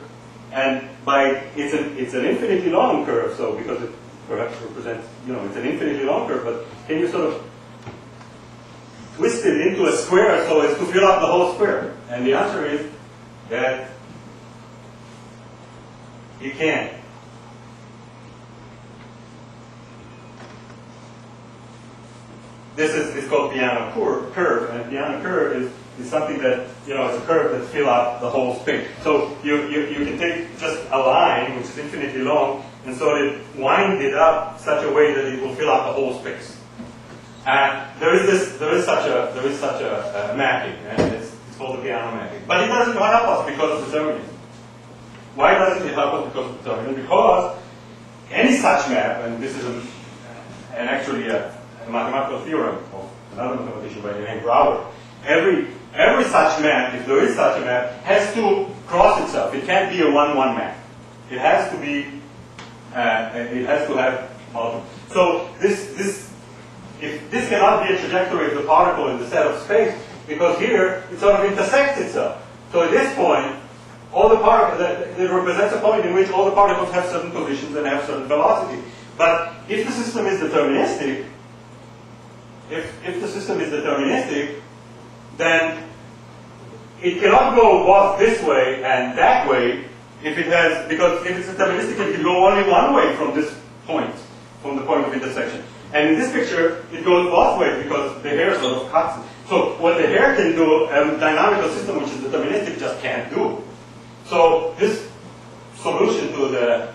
and it's an infinitely long curve, so because it perhaps represents, it's an infinitely long curve, but can you sort of twist it into a square so as to fill up the whole square? And the answer is that you can. This is called piano curve, and piano curve is something that, it's a curve that fills up the whole space. So you can take just a line, which is infinitely long, and sort of wind it up such a way that it will fill up the whole space. And there is such a mapping, and it's called the piano mapping. But it doesn't help us because of determinism. Why doesn't it help us because of determinism? Because any such map, and this is actually a mathematical theorem of another mathematician by the name Brauer, every such map, if there is such a map, has to cross itself. It can't be a 1-1 map. It has to be. It has to have multiple. So if this cannot be a trajectory of the particle in the set of space, because here it sort of intersects itself. So at this point, all the particles, it represents a point in which all the particles have certain positions and have certain velocity. But if the system is deterministic, if the system is deterministic, then it cannot go both this way and that way because if it's deterministic, it can go only one way from this point, from the point of intersection. And in this picture, it goes both ways because the hair sort of cuts it. So what the hair can do, a dynamical system which is deterministic just can't do. So this solution to the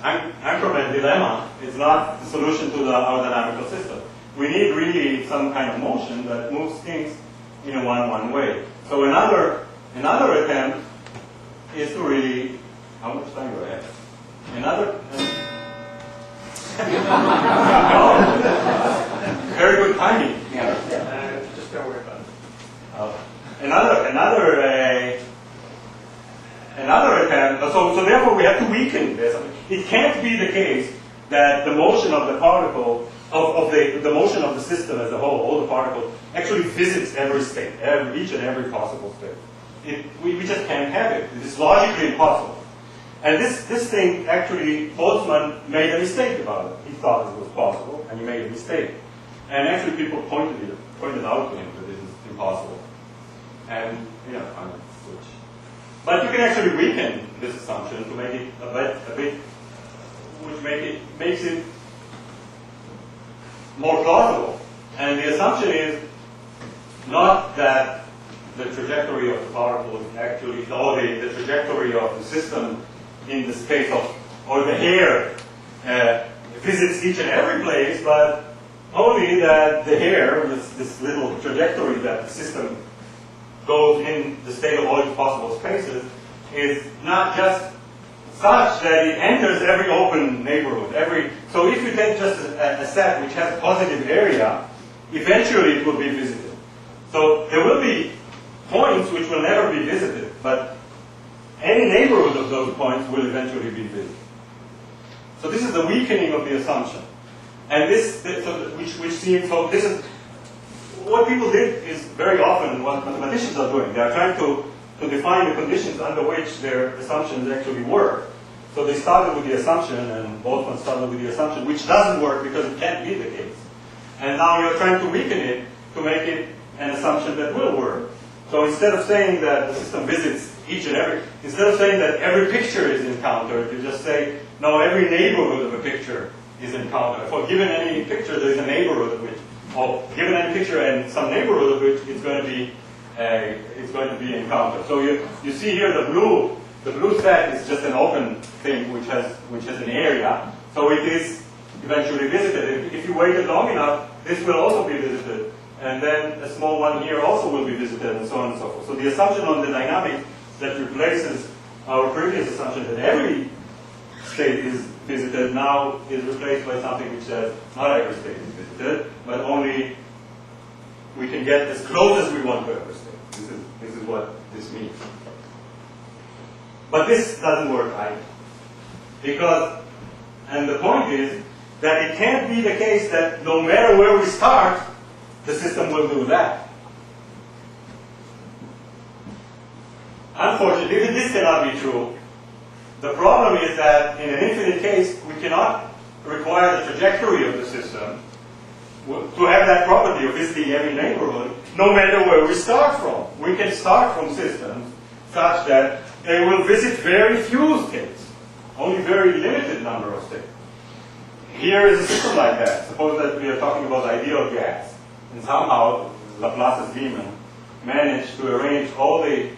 Anchorman dilemma is not the solution to our dynamical system. We need really some kind of motion that moves things in a 1-1 way. So another attempt is to really, how much time do I have? Very good timing. Just don't worry about it. Another attempt. So therefore, we have to weaken this. It can't be the case that the motion of the particle, the motion of the system as a whole, all the particles, actually visits every state, each and every possible state. We just can't have it. It is logically impossible. And this thing, actually, Boltzmann made a mistake about it. He thought it was possible, and he made a mistake. And actually, people pointed out to him that this is impossible. And, I'm going to switch. But you can actually weaken this assumption to make it a bit which makes it more plausible. And the assumption is not that the trajectory of the particle actually, or the trajectory of the system in the space of, or the hair visits each and every place, but only that the hair, this little trajectory that the system goes in the state of all its possible spaces, is not just such that it enters every open neighborhood. So if you take just a set which has positive area, eventually it will be visited. So there will be points which will never be visited, but any neighborhood of those points will eventually be visited. So this is the weakening of the assumption. And this seems, so this is, what people did is very often what mathematicians are doing. They are trying to define the conditions under which their assumptions actually work. So they started with the assumption, and Boltzmann started with the assumption, which doesn't work because it can't be the case. And now you're trying to weaken it to make it an assumption that will work. So instead of saying that the system visits instead of saying that every picture is encountered, you just say, no, every neighborhood of a picture is encountered. For given any picture, there is a neighborhood of which, or given any picture and some neighborhood of which it's going to be encountered. So you see here the blue set is just an open thing which has an area. So it is eventually visited. If you waited long enough, this will also be visited. And then a small one here also will be visited, and so on and so forth. So the assumption on the dynamic that replaces our previous assumption that every state is visited now is replaced by something which says not every state is visited, but only we can get as close as we want to every state. This is what this means. But this doesn't work either. Because, and the point is that it can't be the case that no matter where we start, the system will do that. Unfortunately, even this cannot be true. The problem is that in an infinite case, we cannot require the trajectory of the system to have that property of visiting every neighborhood, no matter where we start from. We can start from systems such that they will visit very few states, only very limited number of states. Here is a system like that. Suppose that we are talking about ideal gas. And somehow Laplace's demon managed to arrange all the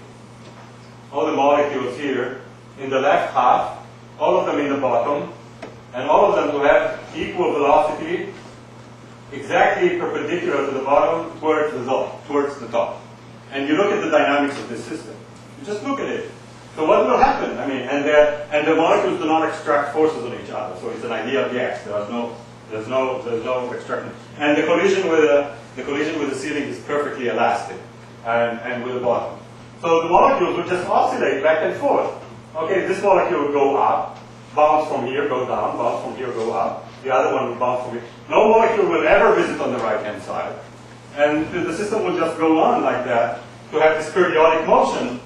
molecules here in the left half, all of them in the bottom, and all of them to have equal velocity, exactly perpendicular to the bottom towards the top. And you look at the dynamics of this system. You just look at it. So what will happen? I mean, and the molecules do not extract forces on each other. So it's an ideal gas. There's no extraction. And the collision with the ceiling is perfectly elastic, and with the bottom. So the molecules will just oscillate back and forth. Okay, this molecule will go up, bounce from here, go down, bounce from here, go up. The other one will bounce from here. No molecule will ever visit on the right-hand side. And the system will just go on like that to have this periodic motion,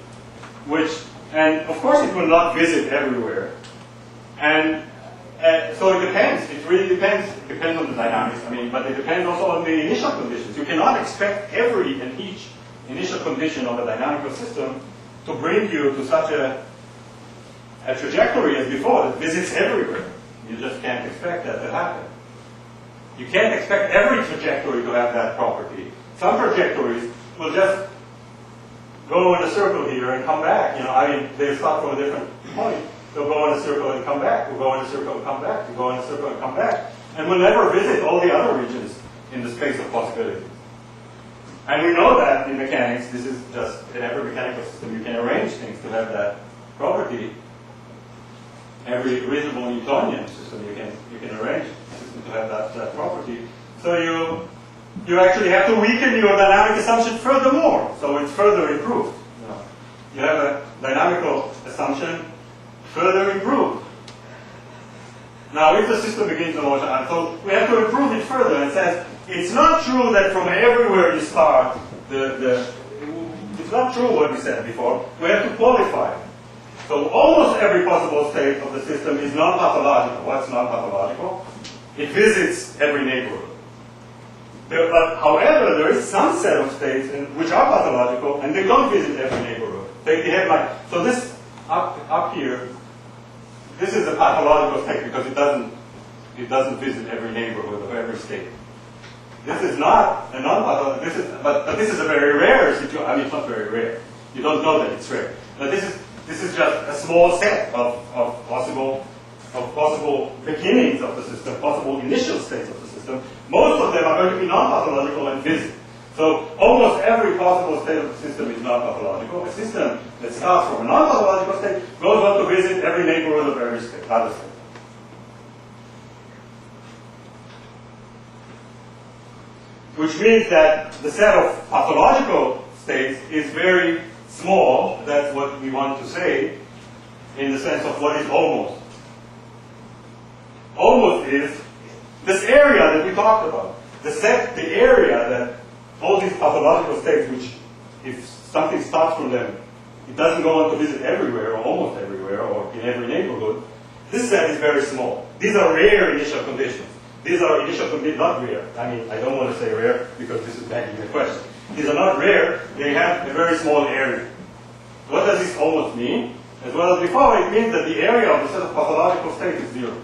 and of course it will not visit everywhere. And so it depends. It really depends. It depends on the dynamics. I mean, but it depends also on the initial conditions. You cannot expect every and each initial condition of a dynamical system to bring you to such a trajectory as before that visits everywhere. You just can't expect that to happen. You can't expect every trajectory to have that property. Some trajectories will just go in a circle here and come back. You know, I mean, they start from a different point. They'll go in a circle and come back. We'll go in a circle and come back. We'll go in a circle and come back. And we'll never visit all the other regions in the space of possibilities. And we know that in mechanics, this is just, in every mechanical system, you can arrange things to have that property. Every reasonable Newtonian system, you can arrange a system to have that property. So you actually have to weaken your dynamic assumption furthermore. So it's further improved. You have a dynamical assumption further improved. Now, if the system begins to motion, so we have to improve it further. And it says it's not true that from everywhere you start, it's not true what we said before. We have to qualify it. So almost every possible state of the system is non-pathological. What's non-pathological? It visits every neighborhood. But however, there is some set of states which are pathological, and they don't visit every neighborhood. They have like, so this up here, this is a pathological state because it doesn't visit every neighborhood of every state. This is not a non-pathological. But this is a very rare situation. I mean, it's not very rare. You don't know that it's rare. But this is just a small set of possible beginnings of the system, possible initial states of the system. Most of them are going to be non-pathological and visit. So almost every possible state of the system is non-pathological. A system that starts from a non-pathological state goes on to visit every neighborhood of every state, other state. Which means that the set of pathological states is very small. That's what we want to say in the sense of what is almost. Almost is this area that we talked about. The area that all these pathological states, which if something starts from them, it doesn't go on to visit everywhere, or almost everywhere, or in every neighborhood. This set is very small. These are rare initial conditions. These are initial conditions, not rare. I mean, I don't want to say rare because this is begging the question. These are not rare. They have a very small area. What does this almost mean? As well as before, it means that the area of the set of pathological states is 0.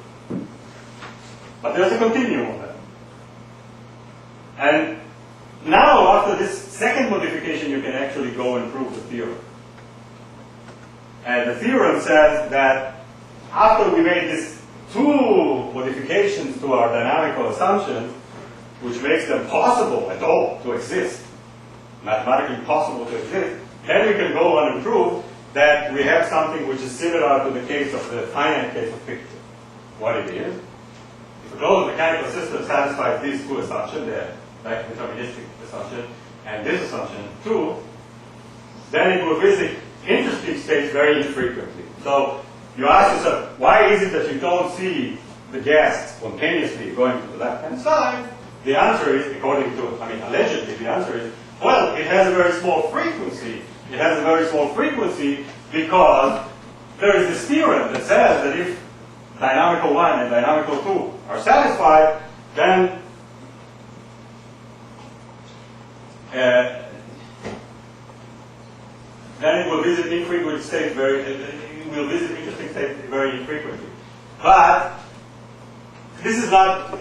But there's a continuum of them. And now, after this second modification, you can actually go and prove the theorem. And the theorem says that after we made these two modifications to our dynamical assumptions, which makes them possible at all to exist, mathematically possible to exist, then we can go on and prove that we have something which is similar to the case of the finite case of picture. What it is, if a closed mechanical system satisfies these two assumptions, the deterministic assumption and this assumption too, then it will visit interesting states very infrequently. So you ask yourself, why is it that you don't see the gas spontaneously going to the left-hand side? The answer is, according to, allegedly, the answer is, well, it has a very small frequency. It has a very small frequency because there is this theorem that says that if dynamical 1 and dynamical 2 are satisfied, then it will visit infrequent states it will visit interesting states very infrequently. But this is not a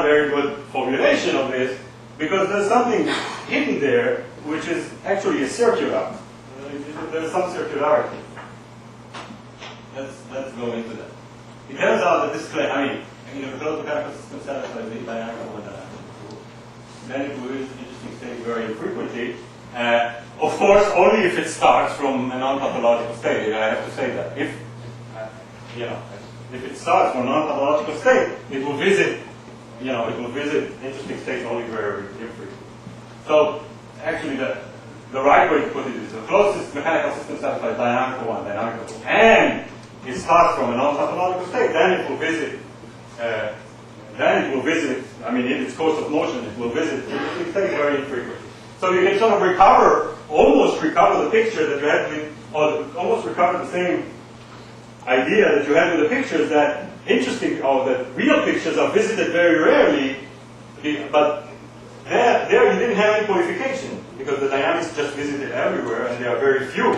very good formulation of this, because there's something hidden there which is actually a circular. There's some circularity. Let's go into that. It turns out that this claim, if a closed mechanical system satisfies the dynamical and dynamical 2, then it will visit interesting states very infrequently. Of course, only if it starts from a non-pathological state. I have to say that. If it starts from a non-pathological state, it will visit interesting states only very infrequently. So, actually, the right way to put it is the closest mechanical system satisfies dynamical 1, dynamical 2, and it starts from a non-pathological state, then it will visit. In its course of motion, it will visit interesting states very infrequently. So you can sort of almost recover the picture that you had with, or almost recover the same idea that you had with the pictures, that that real pictures are visited very rarely, but there you didn't have any qualification, because the dynamics just visited everywhere and there are very few.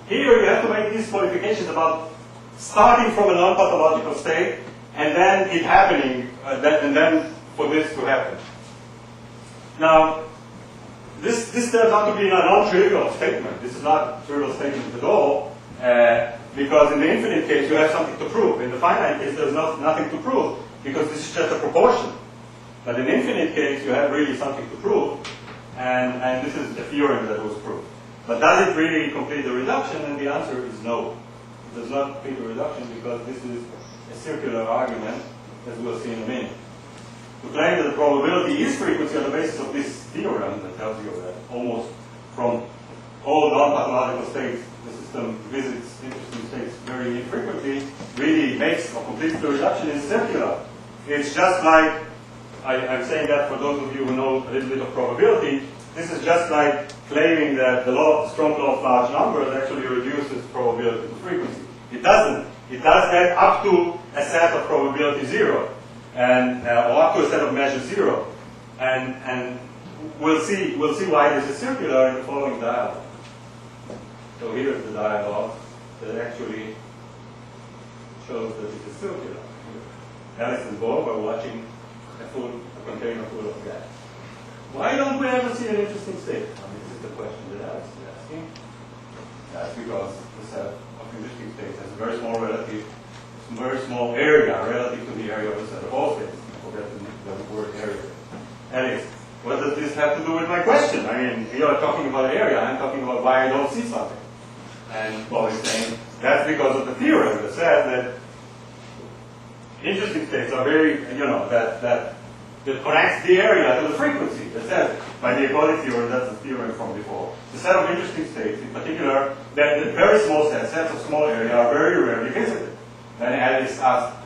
Here you have to make these qualifications about starting from a non-pathological state and then it happening, and then for this to happen. Now, this turns out to be a non-trivial statement. This is not a trivial statement at all, because in the infinite case you have something to prove. In the finite case there's nothing to prove, because this is just a proportion. But in the infinite case you have really something to prove, and this is the theorem that was proved. But does it really complete the reduction? And the answer is no. It does not complete the reduction, because this is a circular argument, as we'll see in a minute. To claim that the probability is frequency on the basis of this theorem that tells you that almost from all non-pathological states the system visits interesting states very infrequently, really makes or completes the reduction is circular. It's just like, I'm saying that for those of you who know a little bit of probability, this is just like claiming that the strong law of large numbers actually reduces probability to frequency. It doesn't. It does that up to a set of probability 0. Or up to a set of measure 0, and we'll see why this is circular in the following dialogue. So here's the dialogue that actually shows that it is circular. Alice and Bob are watching a container full of gas. Why don't we ever see an interesting state? This is the question that Alice is asking. That's because the set of interesting states has a very small area relative to the area of the set of all states. I forget the word area. Alex, what does this have to do with my question? You are talking about area, I'm talking about why I don't see something. And Paul is saying that's because of the theorem that says that interesting states are very, that connects the area to the frequency. That says, by the equality theorem, that's the theorem from before. The set of interesting states, in particular, that the very small sets of small area are very rarely visited. Then Alice asked,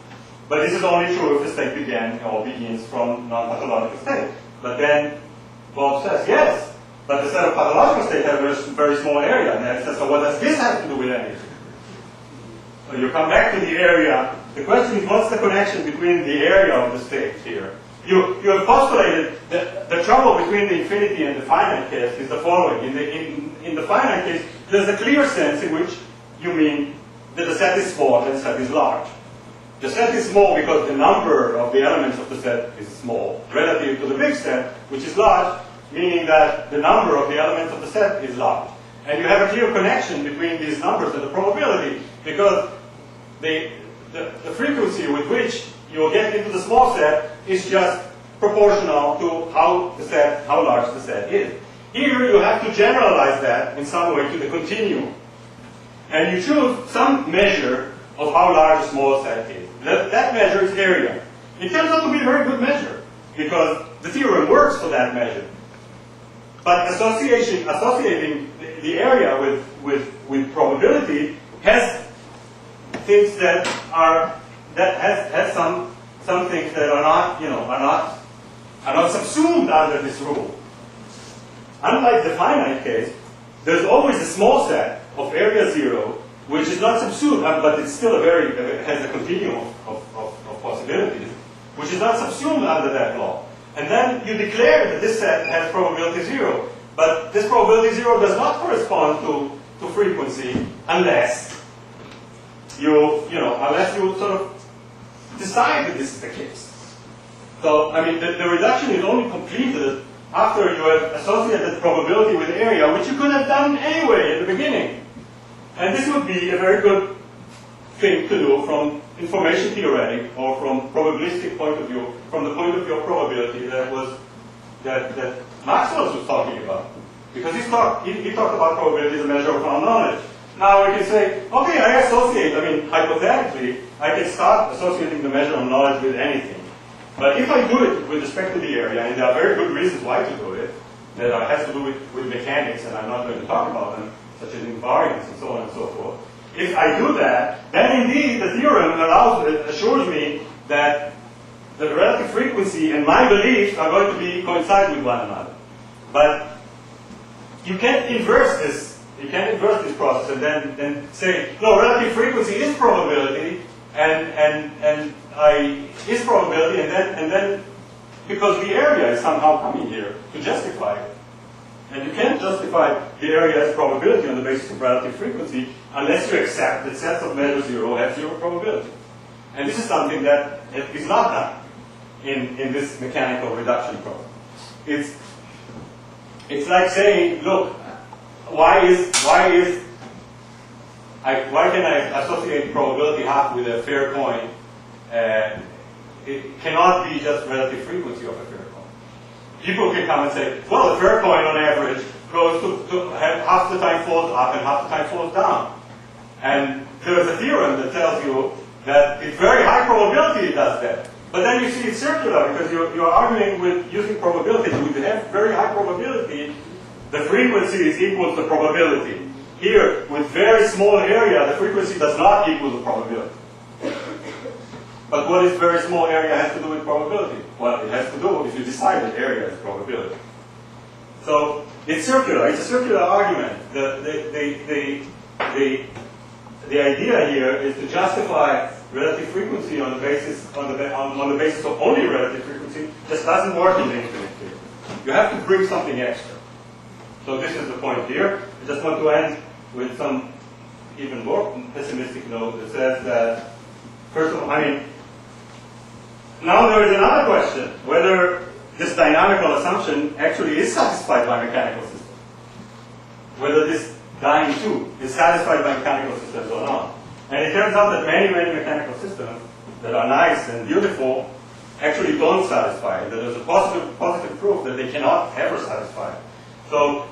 but this is only true if the state begins from non-pathological state. But then Bob says, yes, but the set of pathological states have a very small area. And Alice says, so what does this have to do with anything? So you come back to the area. The question is, what's the connection between the area of the state here? You have postulated that the trouble between the infinity and the finite case is the following. In the finite case, there's a clear sense in which you mean that the set is small and the set is large. the set is small because the number of the elements of the set is small relative to the big set, which is large, meaning that the number of the elements of the set is large. And you have a clear connection between these numbers and the probability, because the frequency with which you will get into the small set is just proportional to how large the set is. Here you have to generalize that in some way to the continuum. And you choose some measure of how large a small set is. That measure is area. It turns out to be a very good measure, because the theorem works for that measure. But associating the area with probability has things that has some things that are not subsumed under this rule. Unlike the finite case, there's always a small set of area 0 which is not subsumed, but it's still has a continuum of possibilities, which is not subsumed under that law. And then you declare that this set has probability 0, but this probability 0 does not correspond to frequency unless you sort of decide that this is the case. So, I mean, the reduction is only completed after you have associated probability with area, which you could have done anyway at the beginning. And this would be a very good thing to do from information theoretic or from probabilistic point of view, from the point of view of probability that Maxwell was talking about. Because he talked about probability as a measure of our knowledge. Now we can say, okay, hypothetically, I can start associating the measure of knowledge with anything. But if I do it with respect to the area, and there are very good reasons why to do it, that has to do with mechanics, and I'm not going to talk about them, such as invariance and so on and so forth. If I do that, then indeed the theorem assures me that the relative frequency and my beliefs are going to coincide with one another. But you can't inverse this. You can't inverse this process and then say, no, relative frequency is probability, and is probability, and then because the area is somehow coming here to justify it. And you can't justify the area as probability on the basis of relative frequency unless you accept that sets of measure 0 have 0 probability. And this is something that is not done in this mechanical reduction problem. It's like saying, look, why can I associate probability half with a fair coin? It cannot be just relative frequency of a fair coin. People can come and say, well, a fair coin on average goes to half the time falls up and half the time falls down. And there's a theorem that tells you that it's very high probability it does that. But then you see it's circular because you're arguing with using probability. With very high probability, the frequency is equal to the probability. Here, with very small area, the frequency does not equal the probability. But what is very small area has to do with probability? Well, it has to do if you decide that area is probability. So it's circular. It's a circular argument. The idea here is to justify relative frequency on the basis of only relative frequency. Just doesn't work in the infinite theory. You have to bring something extra. So this is the point here. I just want to end with some even more pessimistic note that says that, first of all, now there is another question, whether this dynamical assumption actually is satisfied by mechanical systems. Whether this dying 2 is satisfied by mechanical systems or not. And it turns out that many, many mechanical systems that are nice and beautiful actually don't satisfy it. That there's a positive proof that they cannot ever satisfy it. So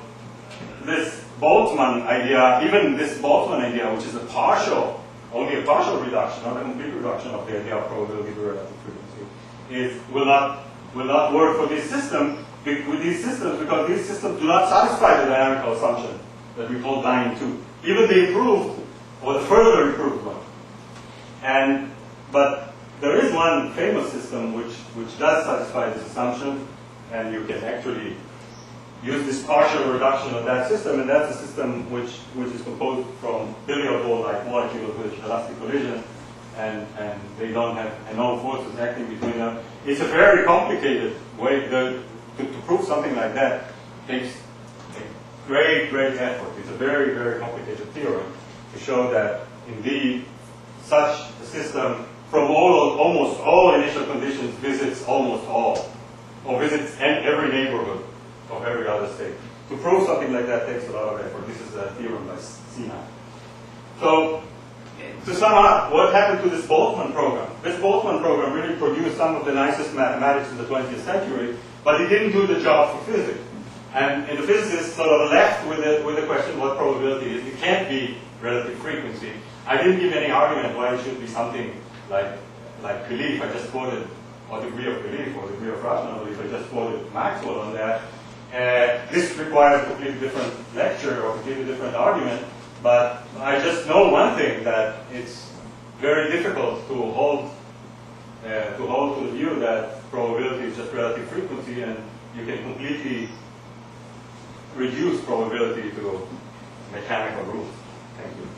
this Boltzmann idea, even this Boltzmann idea, which is only a partial reduction, not a complete reduction of the idea of probability to relative frequency, will not work for this system, with these systems, because these systems do not satisfy the dynamical assumption that we call dying 2. Even the improved or the further improved one. But there is one famous system which does satisfy this assumption, and you can actually use this partial reduction of that system, and that's a system which is composed from billiard ball-like molecules with elastic collision, and they don't have unknown forces acting between them. It's a very complicated way to prove something like that. Takes a great effort. It's a very, very complicated theorem to show that indeed such a system from almost all initial conditions visits almost all, or visits every neighborhood of every other state. To prove something like that takes a lot of effort. This is a theorem by Sina. So, to sum up, what happened to this Boltzmann program? This Boltzmann program really produced some of the nicest mathematics in the 20th century, but it didn't do the job for physics. And the physicists sort of left with the question what probability is. It can't be relative frequency. I didn't give any argument why it should be something like belief. I just quoted, or degree of belief, or degree of rational belief. I just quoted Maxwell on that. This requires a completely different lecture or a completely different argument, but I just know one thing, that it's very difficult to hold to the view that probability is just relative frequency, and you can completely reduce probability to mechanical rules. Thank you.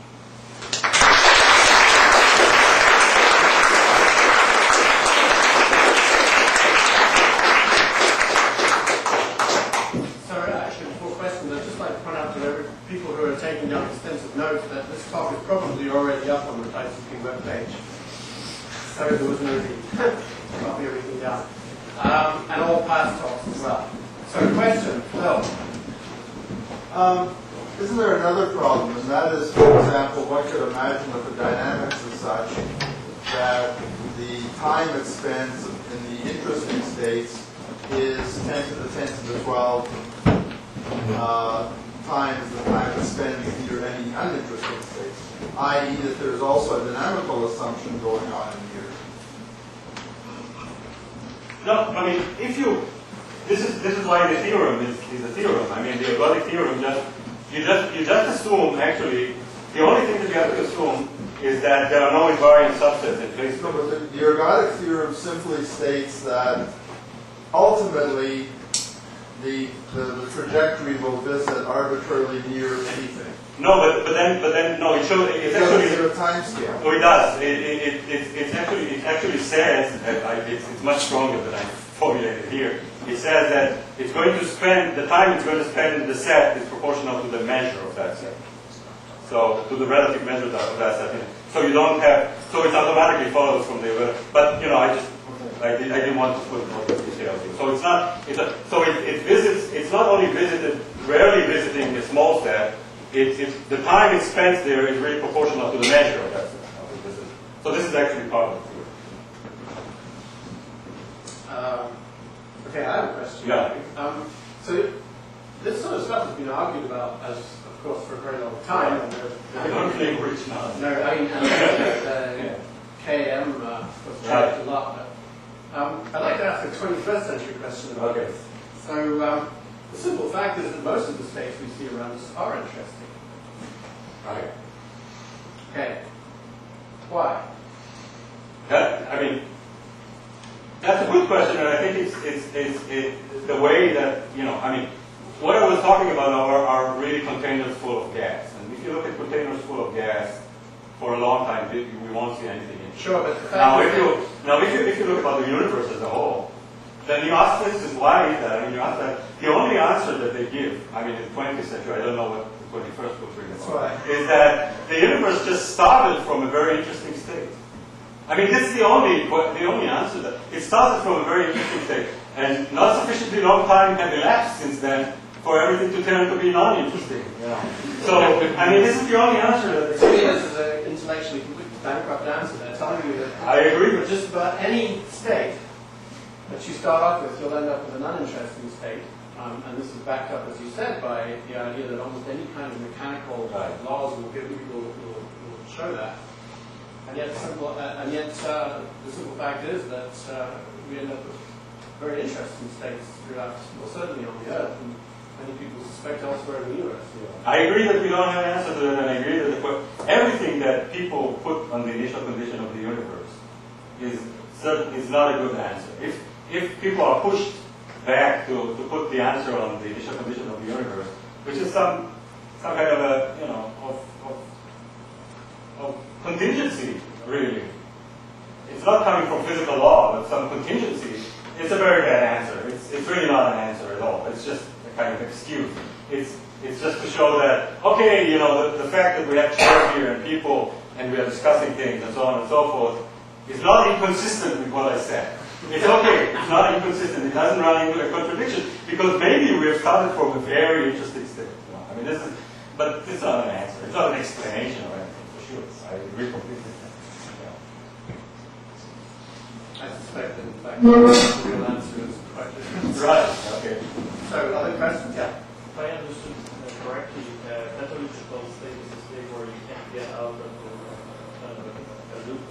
People who are taking down extensive notes that this talk is probably already up on the ICP webpage. So there was no need to copy everything down. And all past talks as well. So question, Phil. Isn't there another problem? And that is, for example, one could imagine that the dynamics is such that the time it spends in the interesting states is 10 to the 10 to the 12 times the time it spends near any uninteresting states, i.e. that there's also a dynamical assumption going on in here. No, I mean, if you, this is why the theorem is a theorem. I mean, the ergodic theorem you just assume, actually, the only thing that you have to assume is that there are no invariant subsets in place. No, but the ergodic theorem simply states that ultimately the trajectory will visit arbitrarily near anything. No, but then no. It's actually a time scale. No, it does. It actually says that it's much stronger than I formulated here. It says that it's going to spend the time it's going to spend in the set is proportional to the measure of that set. So to the relative measure of that set. So you don't have. So it automatically follows from the. But you know, I didn't want to put more details in. So it's not. It visits. It's not only visited, rarely visiting a small set. The time it spends there is really proportional to the measure of that set. So this is actually part of it. Okay, I have a question. Yeah. So this sort of stuff has been argued about, as of course, for a very long time. And I don't think we're reaching out. no, I mean, KM was tried a lot. But I'd like to ask a 21st century question about this. So the simple fact is that most of the states we see around us are interesting. Right. Okay. Why? That's a good question, and I think it's the way that, what I was talking about are really containers full of gas. And if you look at containers full of gas, for a long time, we won't see anything in it. Sure, but the fact if you look about the universe as a whole, then you ask this is why is that? I mean, you ask that. The only answer that they give, in the 20th century, I don't know what the 21st will bring about, is that the universe just started from a very interesting state. This is the only answer. That it started from a very interesting state, and not sufficiently long time had elapsed since then for everything to turn to be non-interesting. So, this is the only answer that to me, this is an intellectually completely bankrupt answer. They're telling you that I agree with just about any state that you start off with, you'll end up with an uninteresting state. And this is backed up, as you said, by the idea that almost any kind of mechanical laws will show that. And yet, the simple fact is that we end up with very interesting states throughout, well, certainly on the Earth, and many people suspect elsewhere in the universe. I agree that we don't have an answer to that, and I agree that everything that people put on the initial condition of the universe is not a good answer. If people are pushed back to put the answer on the initial condition of the universe, which is some kind of a of contingency, really. It's not coming from physical law, but some contingency. It's a very bad answer. It's really not an answer at all. It's just a kind of excuse. It's just to show that, okay, the fact that we have chairs here and people and we are discussing things and so on and so forth, It's not inconsistent with what I said. It's okay, it's not inconsistent, it doesn't run into a contradiction, because maybe we have started from a very interesting state. You know? I mean, this is, but it's not an answer, it's not an explanation or anything, for sure. I agree completely. Yeah. I suspect that, in fact, the real answer is quite different. Right, okay. So, other questions? Yeah. If I understood correctly, pathological state is a state where you can't get out of a loop.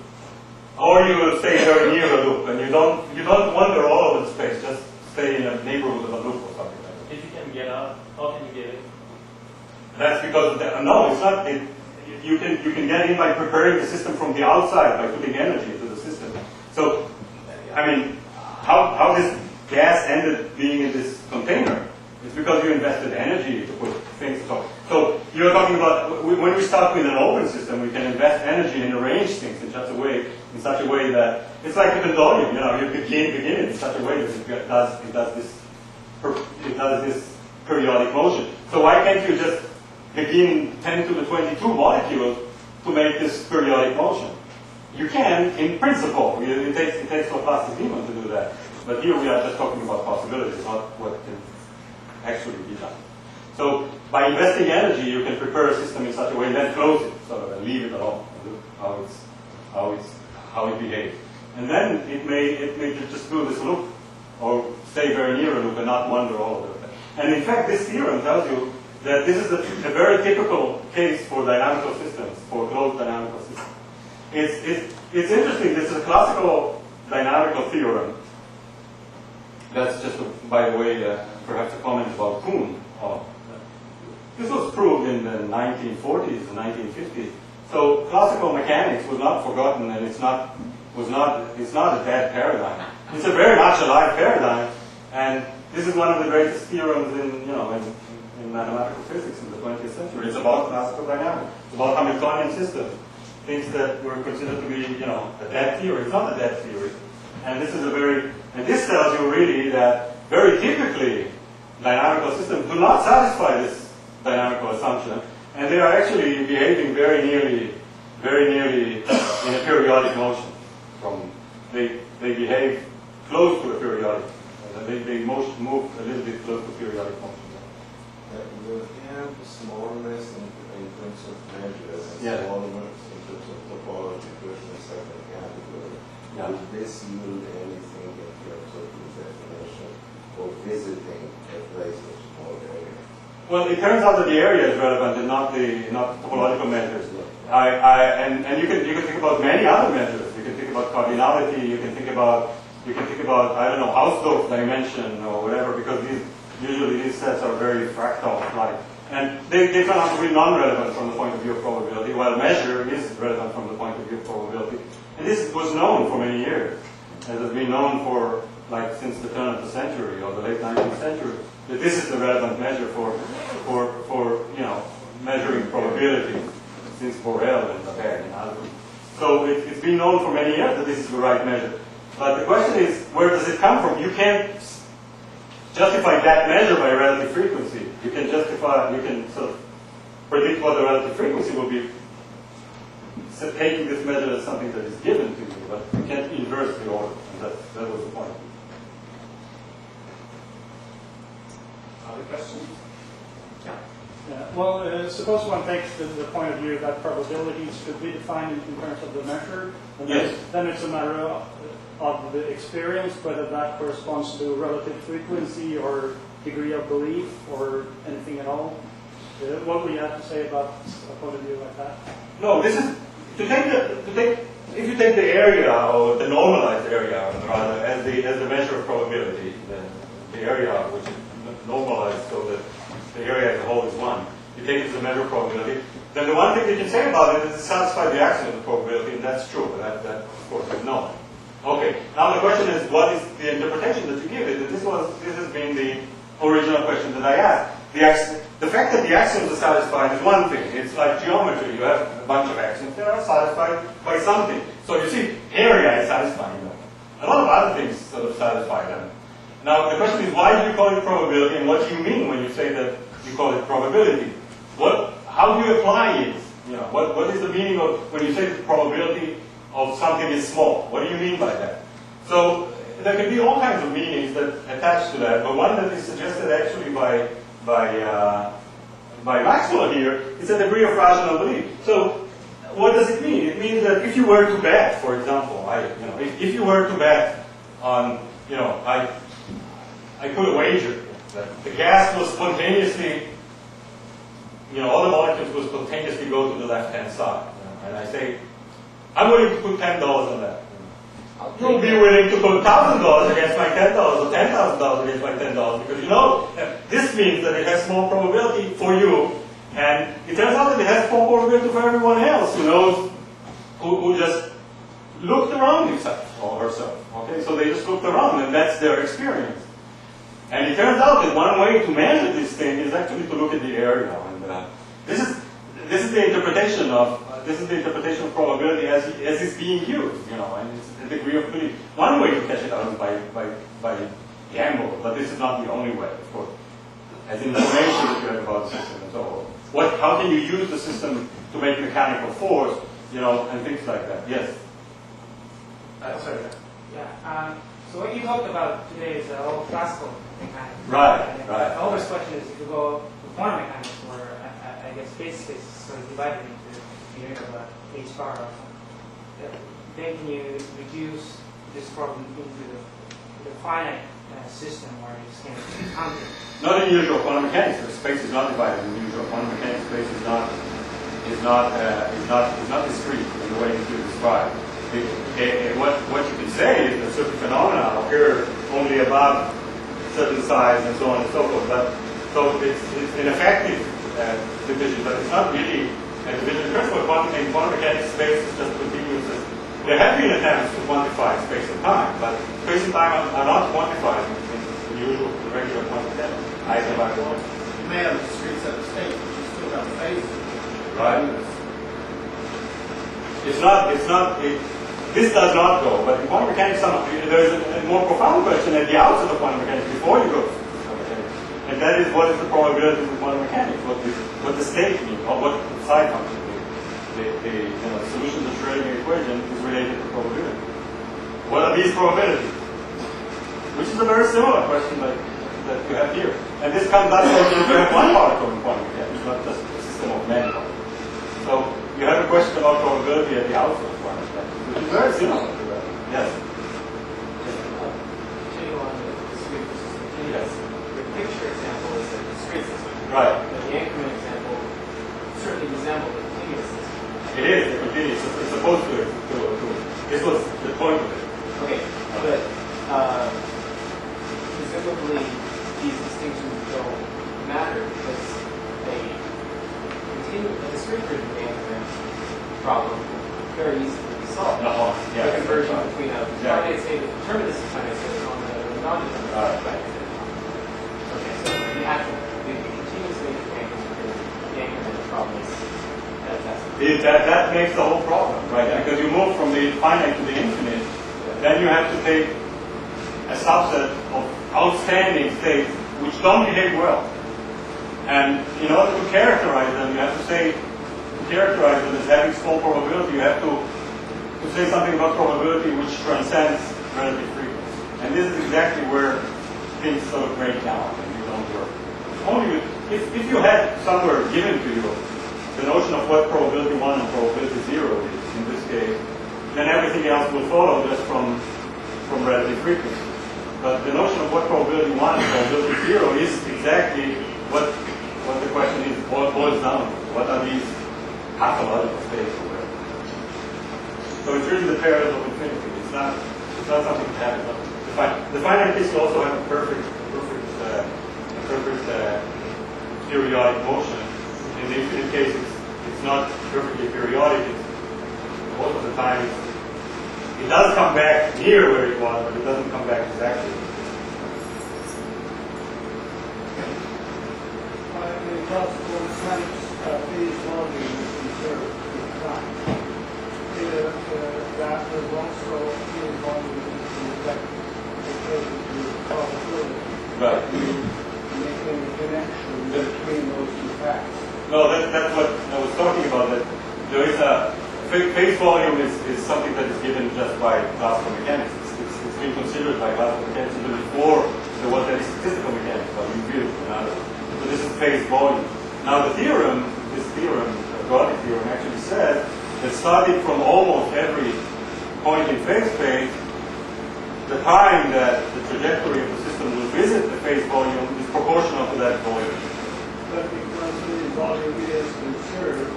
Or you will stay very near a loop, and you don't wander all over the space, just stay in a neighborhood of a loop or something like that. If you can get out, how can you get in? That's because of the, no, it's not. You can get in by preparing the system from the outside, by putting energy into the system. So, I mean, how this gas ended being in this container is because you invested energy to put things. So you're talking about when we start with an open system, we can invest energy and arrange things in such a way that it's like a pendulum. You know, you begin it in such a way that it does this periodic motion. So why can't you just begin 10 to the 22 molecules to make this periodic motion? You can, in principle. It takes a plastic demon to do that. But here we are just talking about possibilities, not what can actually be done. So by investing energy, you can prepare a system in such a way and then close it, sort of, and leave it alone, and look how it behaves. And then it may just do this loop, or stay very near a loop and not wander all over it. And in fact, this theorem tells you that this is a very typical case for dynamical systems, for closed dynamical systems. It's interesting. This is a classical dynamical theorem. That's just, by the way, perhaps a comment about Kuhn. This was proved in the 1940s and 1950s. So classical mechanics was not forgotten, and it's not a dead paradigm. It's a very much alive paradigm, and this is one of the greatest theorems in mathematical physics in the 20th century. It's about classical dynamics. It's about Hamiltonian systems, things that were considered to be, a dead theory. It's not a dead theory, and this tells you really that very typically dynamical systems do not satisfy this dynamical assumption, and they are actually behaving very nearly in a periodic motion. They behave close to a periodic. They move a little bit close to periodic motion. You have smallness in terms of measures, and Yeah. smallness in terms of topology, versus a certain category. Yeah. Would this yield anything in terms of the definition or visiting a place of small area? Well, it turns out that the area is relevant and not topological measures. And you can think about many other measures. You can think about cardinality. You can think about I don't know, Hausdorff dimension or whatever, because usually these sets are very fractal-like. And they turn out to be non-relevant from the point of view of probability, while measure is relevant from the point of view of probability. And this was known for many years. It has been known for, since the turn of the century, or the late 19th century, that this is the relevant measure for measuring probability, since Borel and Lapierre and others. So it's been known for many years that this is the right measure. But the question is, where does it come from? You can't justify that measure by relative frequency. You can sort of predict what the relative frequency will be, taking this measure as something that is given to you, but you can't inverse the order. And that was the point. Other questions? Yeah. Well, suppose one takes the point of view that probabilities could be defined in terms of the measure, and Yes. then it's a matter of the experience, whether that corresponds to relative frequency or degree of belief or anything at all. What would you have to say about a point of view like that? No, this is if you take the area, or the normalized area rather, as the measure of probability, the area which is normalized so that the area as a whole is 1, you take it as a measure of probability, then the one thing you can say about it is it satisfies the axiom of probability, and that's true. That of course is known. Okay. Now the question is, what is the interpretation that you give it? And this has been the original question that I asked. The fact that the axioms are satisfied is one thing. It's like geometry. You have a bunch of axioms that are satisfied by something. So you see, area is satisfying them. A lot of other things sort of satisfy them. Now the question is, why do you call it probability, and what do you mean when you say that you call it probability? How do you apply it? What is the meaning of when you say the probability of something is small. What do you mean by that? So there can be all kinds of meanings that attach to that, but one that is suggested actually by Maxwell here is a degree of rational belief. So what does it mean? It means that if you were to bet, for example, if you were to bet on, I put a wager that the gas will spontaneously, all the molecules will spontaneously go to the left-hand side. And I say, I'm willing to put $10 on that. You'll be willing to put $1,000 against my $10 or $10,000 against my $10 because this means that it has small probability for you, and it turns out that it has small probability for everyone else who knows, who just looked around himself or herself. Okay, so they just looked around, and that's their experience. And it turns out that one way to measure this thing is actually to look at the area, and this is the interpretation of probability as it's being used, and it's a degree of belief. One way to catch it out is by gamble, but this is not the only way, of course. As information that you have about the system and so on. How can you use the system to make mechanical force, and things like that? Yes. Sorry. Yeah. So what you talked about today is all classical mechanics. Right. The obvious question is if you go to quantum mechanics, where I guess space is sort of divided into H bar, then can you reduce this problem into the finite system where it's going to be counted? Not in usual quantum mechanics. The space is not divided in usual quantum mechanics. Space is not discrete in the way that you describe. What you can say is that certain phenomena occur only above certain size and so on and so forth. So it's an effective division, but it's not really a division. First of all, in quantum mechanics, space is just a continuous system. There have been attempts to quantify space and time, but space and time are not quantified in usual regular quantum mechanics. You may have a discrete set of states, but you still have phases. Right. This does not go, but in quantum mechanics, there is a more profound question at the outset of quantum mechanics before you go to quantum mechanics, and that is what is the probability of quantum mechanics, what the state means, or what the psi function means. The solution to the Schrödinger equation is related to probability. What are these probabilities? Which is a very similar question that you have here. And this comes out from you have one particle in quantum mechanics, not just a system of many particles. So you have a question about probability at the outset of quantum mechanics, which is very similar to that. Yes? Continue on the discrete system. Yes. The picture example is a discrete system. Right. But the increment example certainly resembles a continuous system. It is a continuous. It's supposed to. This was the point of it. Okay, but presumably these distinctions don't matter because a discrete version of the increment problem very easily be solved. Yeah. The conversion between a finite state of deterministic finite state on the non-deterministic finite state. Okay, so the continuous state of the increment problem is fantastic. That makes the whole problem, right? Yeah. Because you move from the finite to the infinite, then you have to take a subset of outstanding states which don't behave well. And in order to characterize them, you have to characterize them as having small probability. You have to say something about probability which transcends relative frequency. And this is exactly where things sort of break down and you don't work. Only if you had somewhere given to you the notion of what probability 1 and probability 0 is, in this case, then everything else will follow just from relative frequency. But the notion of what probability 1 and probability 0 is exactly what the question is, boils down to. What are these pathological states or whatever? So it's really the parallel of infinity. It's not something that happens. The finite case will also have a perfect periodic motion. In the infinite case, it's not perfectly periodic. Most of the time, it does come back near where it was, but it doesn't come back exactly. In classical mechanics, phase volume is observed in time. That was also phase volume is related to probability. Right. Making a connection between those two facts. No, that's what I was talking about. That there is a phase volume is something that is given just by classical mechanics. It's been considered by classical mechanics even before there was any statistical mechanics, but we built another. So this is phase volume. Now the theorem, this theorem, the quadratic theorem, actually says that starting from almost every point in phase space, the time that the trajectory of the system will visit the phase volume is proportional to that volume. But because the volume is conserved,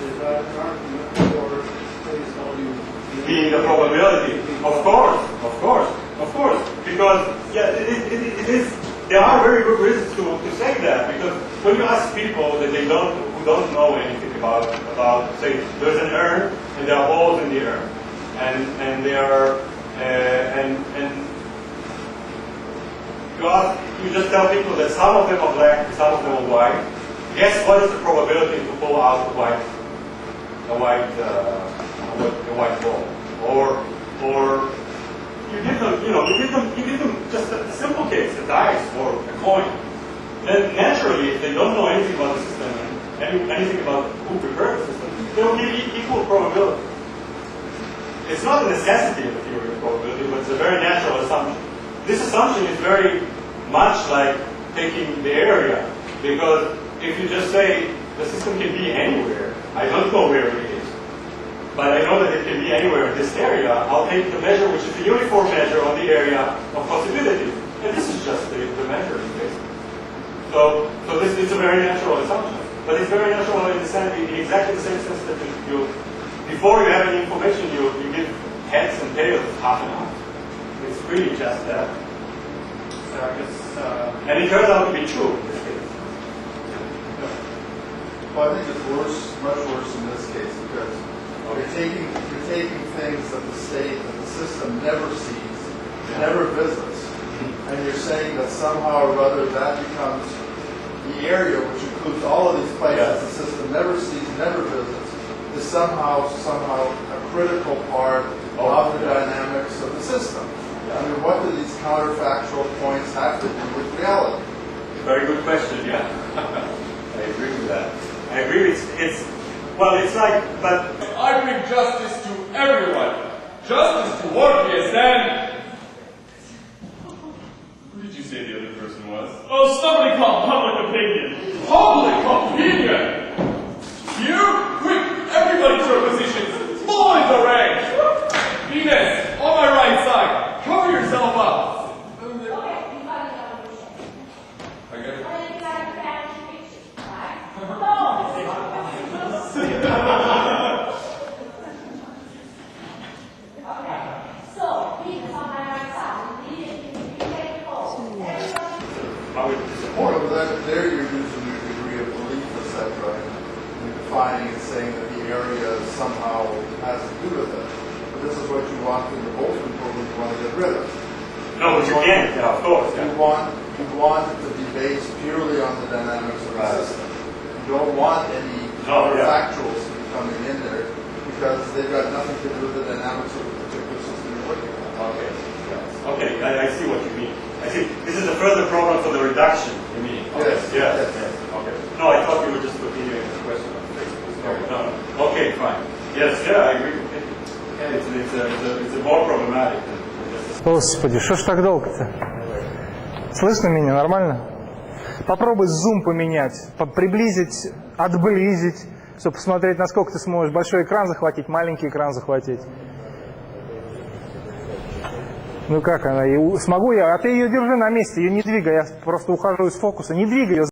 is that an argument for phase volume Being the probability, of course, because yeah, it is. There are very good reasons to say that, because when you ask people that who don't know anything about say there's an urn and there are holes in the urn, and there are and you just tell people that some of them are black and some of them are white. Guess what is the probability to pull out a white ball? Or you give them just a simple case, a dice or a coin. Then naturally, if they don't know anything about the system and anything about who prepared the system, they will give equal probability. It's not a necessity of the theory of probability, but it's a very natural assumption. This assumption is very much like taking the area, because if you just say the system can be anywhere, I don't know where it is, but I know that it can be anywhere in this area, I'll take the measure which is the uniform measure on the area of possibility. And this is just the measure in this. So this is a very natural assumption. But it's very natural in exactly the same sense that before you have any information, you give heads and tails half and half. It's really just that. So I guess, and it turns out to be true in this case. Well, I think it's worse, much worse in this case, because you're taking things that the system never sees, never visits, and you're saying that somehow or other that becomes the area which includes all of these places the system never sees, never visits, is somehow a critical part of the dynamics of the system. I mean, what do these counterfactual points have to do with reality? Very good question, yeah. I agree with that. I agree, it's like, but... I bring justice to everyone. Justice to Orpheus and... Who did you say the other person was? Oh, somebody called public opinion. Public opinion! You? Quick, everybody to your positions. Fall into rank. Venus, on my right side. Cover yourself up. I got it. There you're using your degree of belief, etc., and defining and saying that the area somehow has to do with it. But this is what you want in the Boltzmann program you want to get rid of. No, but you can't, of course. You want it to be based purely on the dynamics of the system. You don't want any factuals to be coming in there, because they've got nothing to do with the dynamics of the particular system you're working on. Okay. Okay, I see what you mean. I see. This is a further problem for the reduction, you mean? Okay. Yes. Okay. No, I thought you were just continuing the question. No. Okay, fine. Yes, I agree with you. It's a more problematic than Господи, что ж так долго-то? Слышно меня нормально? Попробуй зум поменять, приблизить, отблизить, чтобы посмотреть, насколько ты сможешь большой экран захватить, маленький экран захватить. Ну как она? Смогу я? А ты ее держи на месте, ее не двигай, я просто ухожу из фокуса. Не двигай ее.